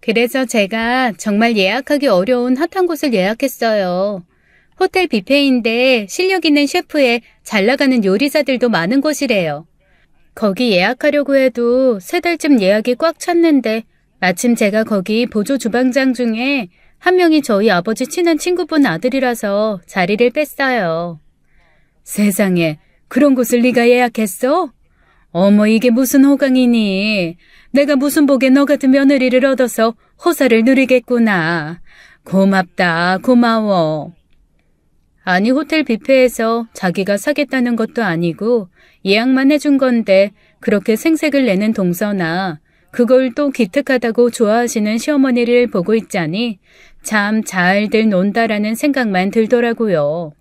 그래서 제가 정말 예약하기 어려운 핫한 곳을 예약했어요. 호텔 뷔페인데 실력 있는 셰프에 잘 나가는 요리사들도 많은 곳이래요. 거기 예약하려고 해도 3달쯤 예약이 꽉 찼는데 마침 제가 거기 보조 주방장 중에 한 명이 저희 아버지 친한 친구분 아들이라서 자리를 뺐어요. 세상에, 그런 곳을 네가 예약했어? 어머, 이게 무슨 호강이니? 내가 무슨 복에 너 같은 며느리를 얻어서 호사를 누리겠구나. 고맙다, 고마워. 아니, 호텔 뷔페에서 자기가 사겠다는 것도 아니고 예약만 해준 건데 그렇게 생색을 내는 동서나 그걸 또 기특하다고 좋아하시는 시어머니를 보고 있자니 참 잘들 논다라는 생각만 들더라고요.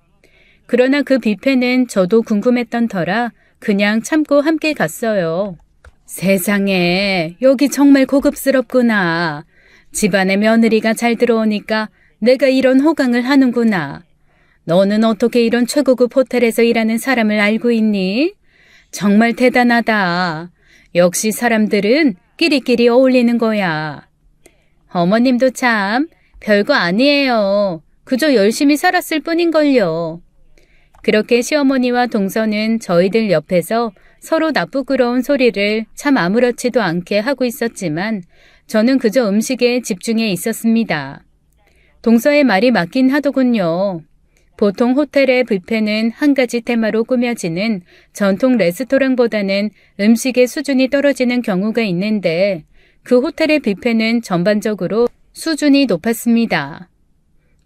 그러나 그 뷔페는 저도 궁금했던 터라 그냥 참고 함께 갔어요. 세상에, 여기 정말 고급스럽구나. 집안에 며느리가 잘 들어오니까 내가 이런 호강을 하는구나. 너는 어떻게 이런 최고급 호텔에서 일하는 사람을 알고 있니? 정말 대단하다. 역시 사람들은 끼리끼리 어울리는 거야. 어머님도 참 별거 아니에요. 그저 열심히 살았을 뿐인걸요. 그렇게 시어머니와 동서는 저희들 옆에서 서로 나쁘끄러운 소리를 참 아무렇지도 않게 하고 있었지만 저는 그저 음식에 집중해 있었습니다. 동서의 말이 맞긴 하더군요. 보통 호텔의 뷔페는 한 가지 테마로 꾸며지는 전통 레스토랑보다는 음식의 수준이 떨어지는 경우가 있는데 그 호텔의 뷔페는 전반적으로 수준이 높았습니다.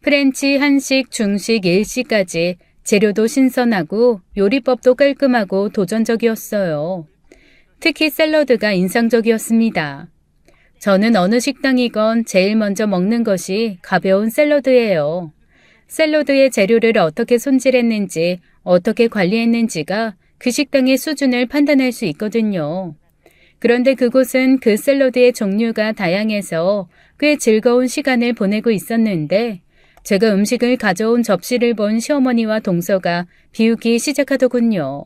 프렌치, 한식, 중식, 일식까지 재료도 신선하고 요리법도 깔끔하고 도전적이었어요. 특히 샐러드가 인상적이었습니다. 저는 어느 식당이건 제일 먼저 먹는 것이 가벼운 샐러드예요. 샐러드의 재료를 어떻게 손질했는지, 어떻게 관리했는지가 그 식당의 수준을 판단할 수 있거든요. 그런데 그곳은 그 샐러드의 종류가 다양해서 꽤 즐거운 시간을 보내고 있었는데 제가 음식을 가져온 접시를 본 시어머니와 동서가 비웃기 시작하더군요.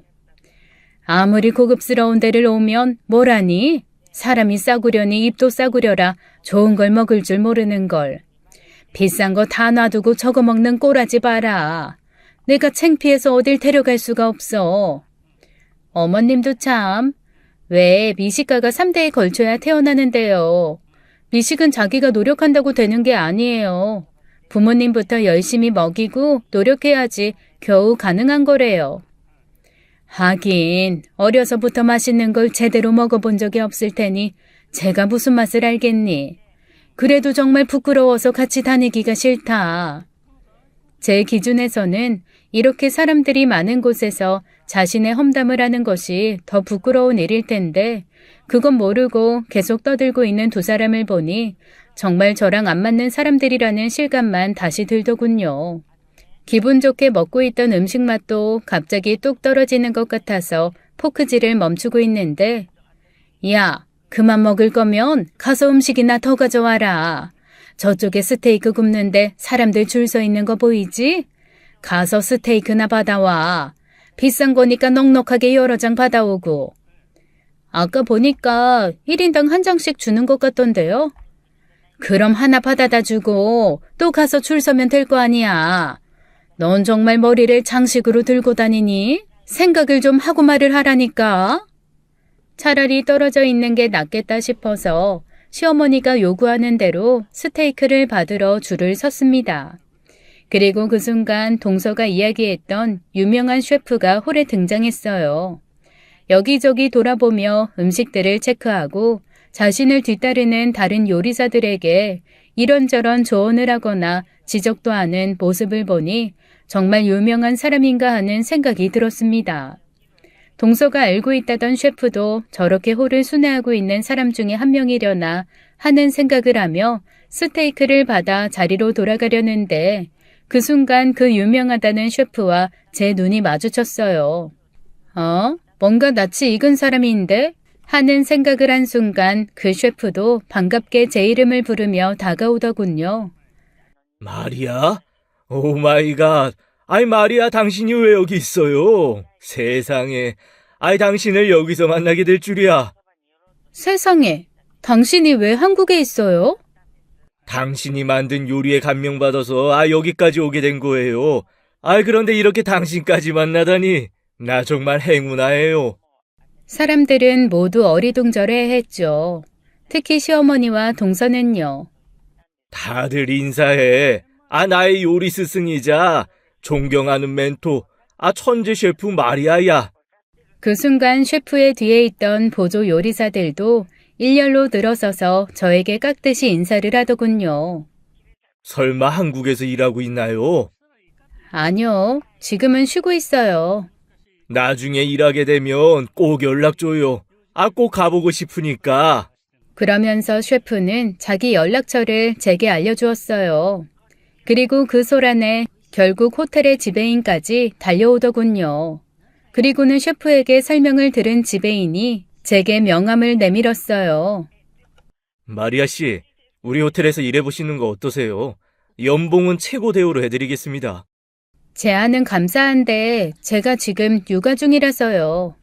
아무리 고급스러운 데를 오면 뭐라니? 사람이 싸구려니 입도 싸구려라 좋은 걸 먹을 줄 모르는 걸. 비싼 거 다 놔두고 저거 먹는 꼬라지 봐라. 내가 창피해서 어딜 데려갈 수가 없어. 어머님도 참. 왜 미식가가 3대에 걸쳐야 태어나는데요. 미식은 자기가 노력한다고 되는 게 아니에요. 부모님부터 열심히 먹이고 노력해야지 겨우 가능한 거래요. 하긴 어려서부터 맛있는 걸 제대로 먹어본 적이 없을 테니 제가 무슨 맛을 알겠니. 그래도 정말 부끄러워서 같이 다니기가 싫다. 제 기준에서는 이렇게 사람들이 많은 곳에서 자신의 험담을 하는 것이 더 부끄러운 일일 텐데 그건 모르고 계속 떠들고 있는 두 사람을 보니 정말 저랑 안 맞는 사람들이라는 실감만 다시 들더군요. 기분 좋게 먹고 있던 음식 맛도 갑자기 뚝 떨어지는 것 같아서 포크질을 멈추고 있는데 야, 그만 먹을 거면 가서 음식이나 더 가져와라. 저쪽에 스테이크 굽는데 사람들 줄 서 있는 거 보이지? 가서 스테이크나 받아와. 비싼 거니까 넉넉하게 여러 장 받아오고. 아까 보니까 1인당 한 장씩 주는 것 같던데요? 그럼 하나 받아다 주고 또 가서 줄 서면 될 거 아니야. 넌 정말 머리를 장식으로 들고 다니니? 생각을 좀 하고 말을 하라니까. 차라리 떨어져 있는 게 낫겠다 싶어서 시어머니가 요구하는 대로 스테이크를 받으러 줄을 섰습니다. 그리고 그 순간 동서가 이야기했던 유명한 셰프가 홀에 등장했어요. 여기저기 돌아보며 음식들을 체크하고 자신을 뒤따르는 다른 요리사들에게 이런저런 조언을 하거나 지적도 하는 모습을 보니 정말 유명한 사람인가 하는 생각이 들었습니다. 동서가 알고 있다던 셰프도 저렇게 홀을 순회하고 있는 사람 중에 한 명이려나 하는 생각을 하며 스테이크를 받아 자리로 돌아가려는데 그 순간 그 유명하다는 셰프와 제 눈이 마주쳤어요. 뭔가 낯이 익은 사람인데? 하는 생각을 한 순간 그 셰프도 반갑게 제 이름을 부르며 다가오더군요. 마리아? 오 마이 갓. 아이 마리아 당신이 왜 여기 있어요? 세상에. 아이 당신을 여기서 만나게 될 줄이야. 세상에, 당신이 왜 한국에 있어요? 당신이 만든 요리에 감명받아서 여기까지 오게 된 거예요. 그런데 이렇게 당신까지 만나다니 나 정말 행운아예요. 사람들은 모두 어리둥절해했죠. 특히 시어머니와 동서는요. 다들 인사해. 나의 요리 스승이자 존경하는 멘토 천재 셰프 마리아야. 그 순간 셰프의 뒤에 있던 보조 요리사들도 일렬로 늘어서서 저에게 깍듯이 인사를 하더군요. 설마 한국에서 일하고 있나요? 아니요, 지금은 쉬고 있어요. 나중에 일하게 되면 꼭 연락 줘요. 꼭 가보고 싶으니까. 그러면서 셰프는 자기 연락처를 제게 알려주었어요. 그리고 그 소란에 결국 호텔의 지배인까지 달려오더군요. 그리고는 셰프에게 설명을 들은 지배인이 제게 명함을 내밀었어요. 마리아 씨, 우리 호텔에서 일해보시는 거 어떠세요? 연봉은 최고 대우로 해드리겠습니다. 제안은 감사한데 제가 지금 육아 중이라서요.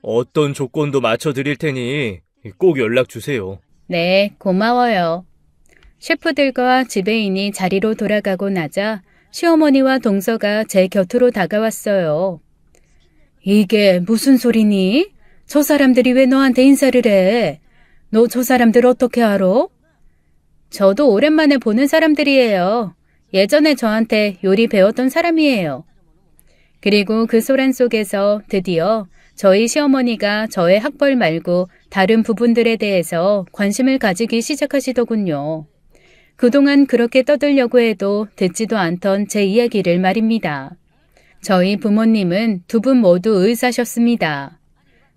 어떤 조건도 맞춰드릴 테니 꼭 연락 주세요. 네, 고마워요. 셰프들과 지배인이 자리로 돌아가고 나자 시어머니와 동서가 제 곁으로 다가왔어요. 이게 무슨 소리니? 저 사람들이 왜 너한테 인사를 해? 너 저 사람들 어떻게 알아? 저도 오랜만에 보는 사람들이에요. 예전에 저한테 요리 배웠던 사람이에요. 그리고 그 소란 속에서 드디어 저희 시어머니가 저의 학벌 말고 다른 부분들에 대해서 관심을 가지기 시작하시더군요. 그동안 그렇게 떠들려고 해도 듣지도 않던 제 이야기를 말입니다. 저희 부모님은 두 분 모두 의사셨습니다.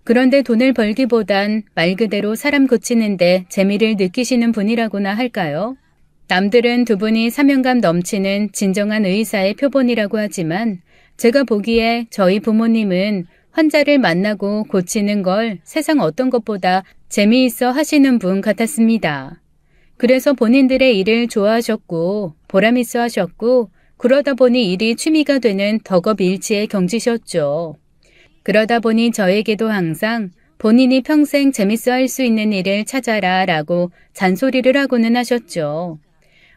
그런데 돈을 벌기보단 말 그대로 사람 고치는데 재미를 느끼시는 분이라고나 할까요? 남들은 두 분이 사명감 넘치는 진정한 의사의 표본이라고 하지만 제가 보기에 저희 부모님은 환자를 만나고 고치는 걸 세상 어떤 것보다 재미있어 하시는 분 같았습니다. 그래서 본인들의 일을 좋아하셨고 보람있어 하셨고 그러다 보니 일이 취미가 되는 덕업일치의 경지셨죠. 그러다 보니 저에게도 항상 본인이 평생 재밌어 할 수 있는 일을 찾아라 라고 잔소리를 하고는 하셨죠.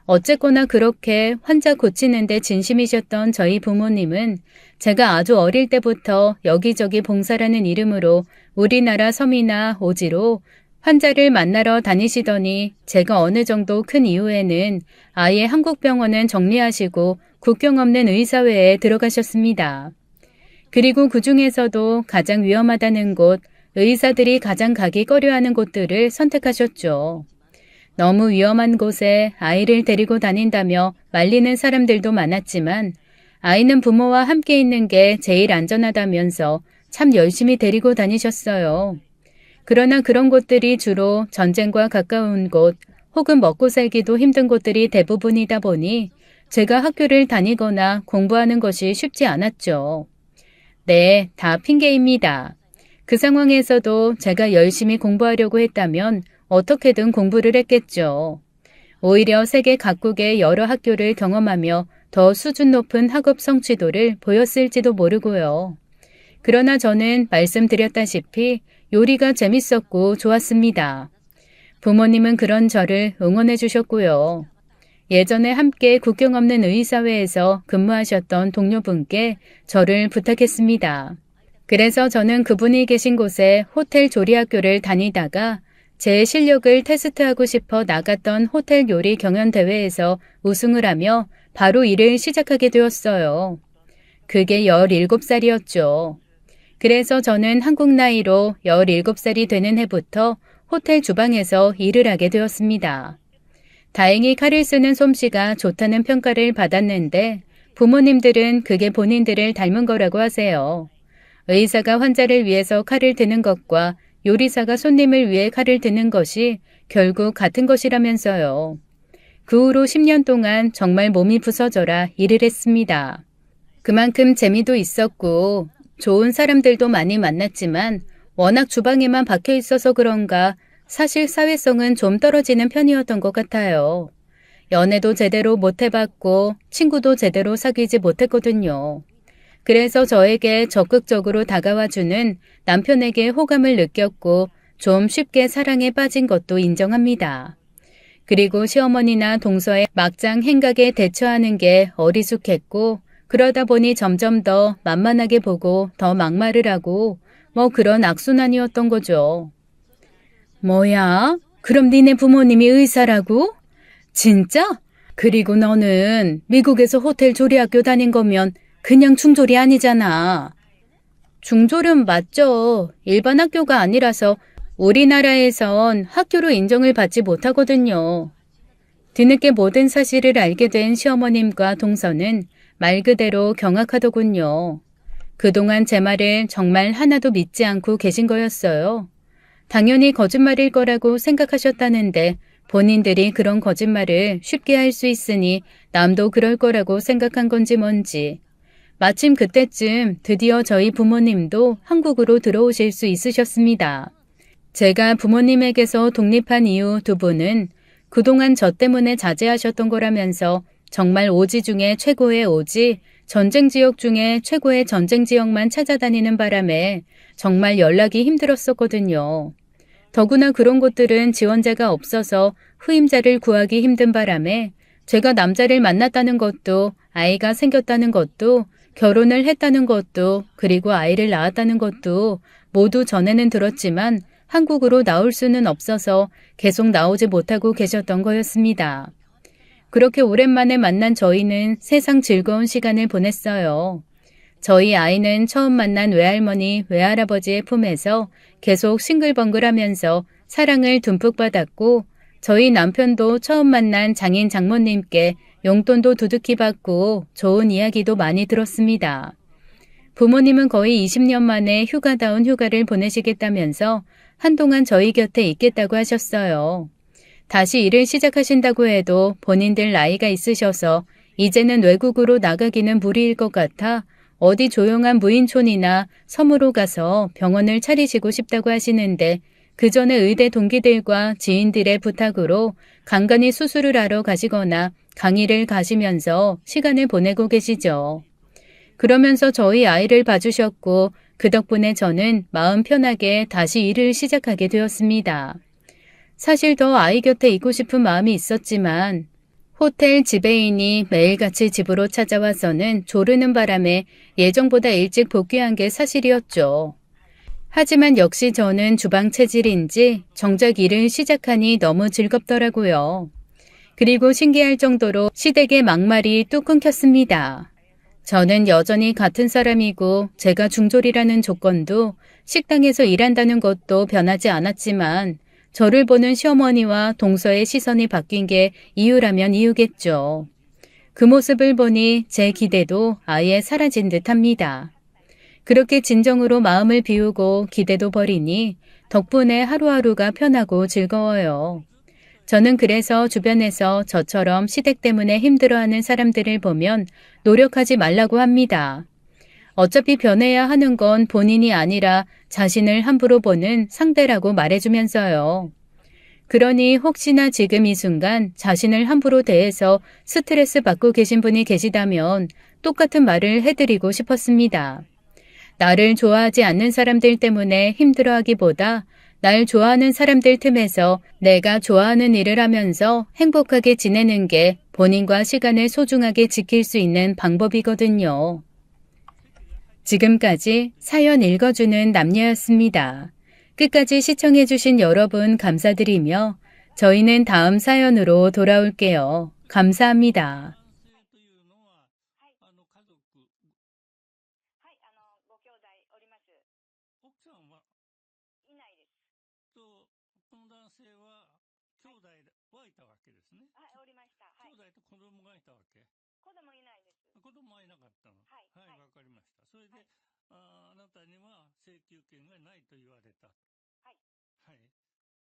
어쨌거나 그렇게 환자 고치는데 진심이셨던 저희 부모님은 제가 아주 어릴 때부터 여기저기 봉사라는 이름으로 우리나라 섬이나 오지로 환자를 만나러 다니시더니 제가 어느 정도 큰 이후에는 아예 한국 병원은 정리하시고 국경 없는 의사회에 들어가셨습니다. 그리고 그 중에서도 가장 위험하다는 곳, 의사들이 가장 가기 꺼려하는 곳들을 선택하셨죠. 너무 위험한 곳에 아이를 데리고 다닌다며 말리는 사람들도 많았지만 아이는 부모와 함께 있는 게 제일 안전하다면서 참 열심히 데리고 다니셨어요. 그러나 그런 곳들이 주로 전쟁과 가까운 곳 혹은 먹고 살기도 힘든 곳들이 대부분이다 보니 제가 학교를 다니거나 공부하는 것이 쉽지 않았죠. 네, 다 핑계입니다. 그 상황에서도 제가 열심히 공부하려고 했다면 어떻게든 공부를 했겠죠. 오히려 세계 각국의 여러 학교를 경험하며 더 수준 높은 학업 성취도를 보였을지도 모르고요. 그러나 저는 말씀드렸다시피 요리가 재밌었고 좋았습니다. 부모님은 그런 저를 응원해 주셨고요. 예전에 함께 국경 없는 의사회에서 근무하셨던 동료분께 저를 부탁했습니다. 그래서 저는 그분이 계신 곳에 호텔 조리학교를 다니다가 제 실력을 테스트하고 싶어 나갔던 호텔 요리 경연대회에서 우승을 하며 바로 일을 시작하게 되었어요. 그게 17살이었죠. 그래서 저는 한국 나이로 17살이 되는 해부터 호텔 주방에서 일을 하게 되었습니다. 다행히 칼을 쓰는 솜씨가 좋다는 평가를 받았는데 부모님들은 그게 본인들을 닮은 거라고 하세요. 의사가 환자를 위해서 칼을 드는 것과 요리사가 손님을 위해 칼을 드는 것이 결국 같은 것이라면서요. 그 후로 10년 동안 정말 몸이 부서져라 일을 했습니다. 그만큼 재미도 있었고 좋은 사람들도 많이 만났지만 워낙 주방에만 박혀 있어서 그런가 사실 사회성은 좀 떨어지는 편이었던 것 같아요. 연애도 제대로 못 해봤고 친구도 제대로 사귀지 못했거든요. 그래서 저에게 적극적으로 다가와주는 남편에게 호감을 느꼈고 좀 쉽게 사랑에 빠진 것도 인정합니다. 그리고 시어머니나 동서의 막장 행각에 대처하는 게 어리숙했고 그러다 보니 점점 더 만만하게 보고 더 막말을 하고 뭐 그런 악순환이었던 거죠. 뭐야? 그럼 니네 부모님이 의사라고? 진짜? 그리고 너는 미국에서 호텔 조리학교 다닌 거면 그냥 중졸이 아니잖아. 중졸은 맞죠. 일반 학교가 아니라서 우리나라에선 학교로 인정을 받지 못하거든요. 뒤늦게 모든 사실을 알게 된 시어머님과 동서는 말 그대로 경악하더군요. 그동안 제 말을 정말 하나도 믿지 않고 계신 거였어요. 당연히 거짓말일 거라고 생각하셨다는데 본인들이 그런 거짓말을 쉽게 할 수 있으니 남도 그럴 거라고 생각한 건지 뭔지. 마침 그때쯤 드디어 저희 부모님도 한국으로 들어오실 수 있으셨습니다. 제가 부모님에게서 독립한 이후 두 분은 그동안 저 때문에 자제하셨던 거라면서 정말 오지 중에 최고의 오지, 전쟁 지역 중에 최고의 전쟁 지역만 찾아다니는 바람에 정말 연락이 힘들었었거든요. 더구나 그런 곳들은 지원자가 없어서 후임자를 구하기 힘든 바람에 제가 남자를 만났다는 것도, 아이가 생겼다는 것도, 결혼을 했다는 것도, 그리고 아이를 낳았다는 것도 모두 전에는 들었지만 한국으로 나올 수는 없어서 계속 나오지 못하고 계셨던 거였습니다. 그렇게 오랜만에 만난 저희는 세상 즐거운 시간을 보냈어요. 저희 아이는 처음 만난 외할머니, 외할아버지의 품에서 계속 싱글벙글하면서 사랑을 듬뿍 받았고 저희 남편도 처음 만난 장인 장모님께 용돈도 두둑히 받고 좋은 이야기도 많이 들었습니다. 부모님은 거의 20년 만에 휴가다운 휴가를 보내시겠다면서 한동안 저희 곁에 있겠다고 하셨어요. 다시 일을 시작하신다고 해도 본인들 나이가 있으셔서 이제는 외국으로 나가기는 무리일 것 같아 어디 조용한 무인촌이나 섬으로 가서 병원을 차리시고 싶다고 하시는데 그 전에 의대 동기들과 지인들의 부탁으로 간간히 수술을 하러 가시거나 강의를 가시면서 시간을 보내고 계시죠. 그러면서 저희 아이를 봐주셨고 그 덕분에 저는 마음 편하게 다시 일을 시작하게 되었습니다. 사실 더 아이 곁에 있고 싶은 마음이 있었지만 호텔 지배인이 매일같이 집으로 찾아와서는 조르는 바람에 예정보다 일찍 복귀한 게 사실이었죠. 하지만 역시 저는 주방 체질인지 정작 일을 시작하니 너무 즐겁더라고요. 그리고 신기할 정도로 시댁의 막말이 뚝 끊겼습니다. 저는 여전히 같은 사람이고 제가 중졸이라는 조건도 식당에서 일한다는 것도 변하지 않았지만 저를 보는 시어머니와 동서의 시선이 바뀐 게 이유라면 이유겠죠. 그 모습을 보니 제 기대도 아예 사라진 듯합니다. 그렇게 진정으로 마음을 비우고 기대도 버리니 덕분에 하루하루가 편하고 즐거워요. 저는 그래서 주변에서 저처럼 시댁 때문에 힘들어하는 사람들을 보면 노력하지 말라고 합니다. 어차피 변해야 하는 건 본인이 아니라 자신을 함부로 보는 상대라고 말해주면서요. 그러니 혹시나 지금 이 순간 자신을 함부로 대해서 스트레스 받고 계신 분이 계시다면 똑같은 말을 해드리고 싶었습니다. 나를 좋아하지 않는 사람들 때문에 힘들어하기보다 날 좋아하는 사람들 틈에서 내가 좋아하는 일을 하면서 행복하게 지내는 게 본인과 시간을 소중하게 지킬 수 있는 방법이거든요. 지금까지 사연 읽어주는 남녀였습니다. 끝까지 시청해주신 여러분 감사드리며 저희는 다음 사연으로 돌아올게요. 감사합니다. はい、ご兄弟おります。奥さんはいないです。と、この男性は兄弟はいたわけですね。はい、おりました。はい。兄弟と子供がいたわけ。子供いないです。子供はいなかったの。はい。はい、はい。わかりました。それで、はい。あなたには請求権がないと言われた。はい。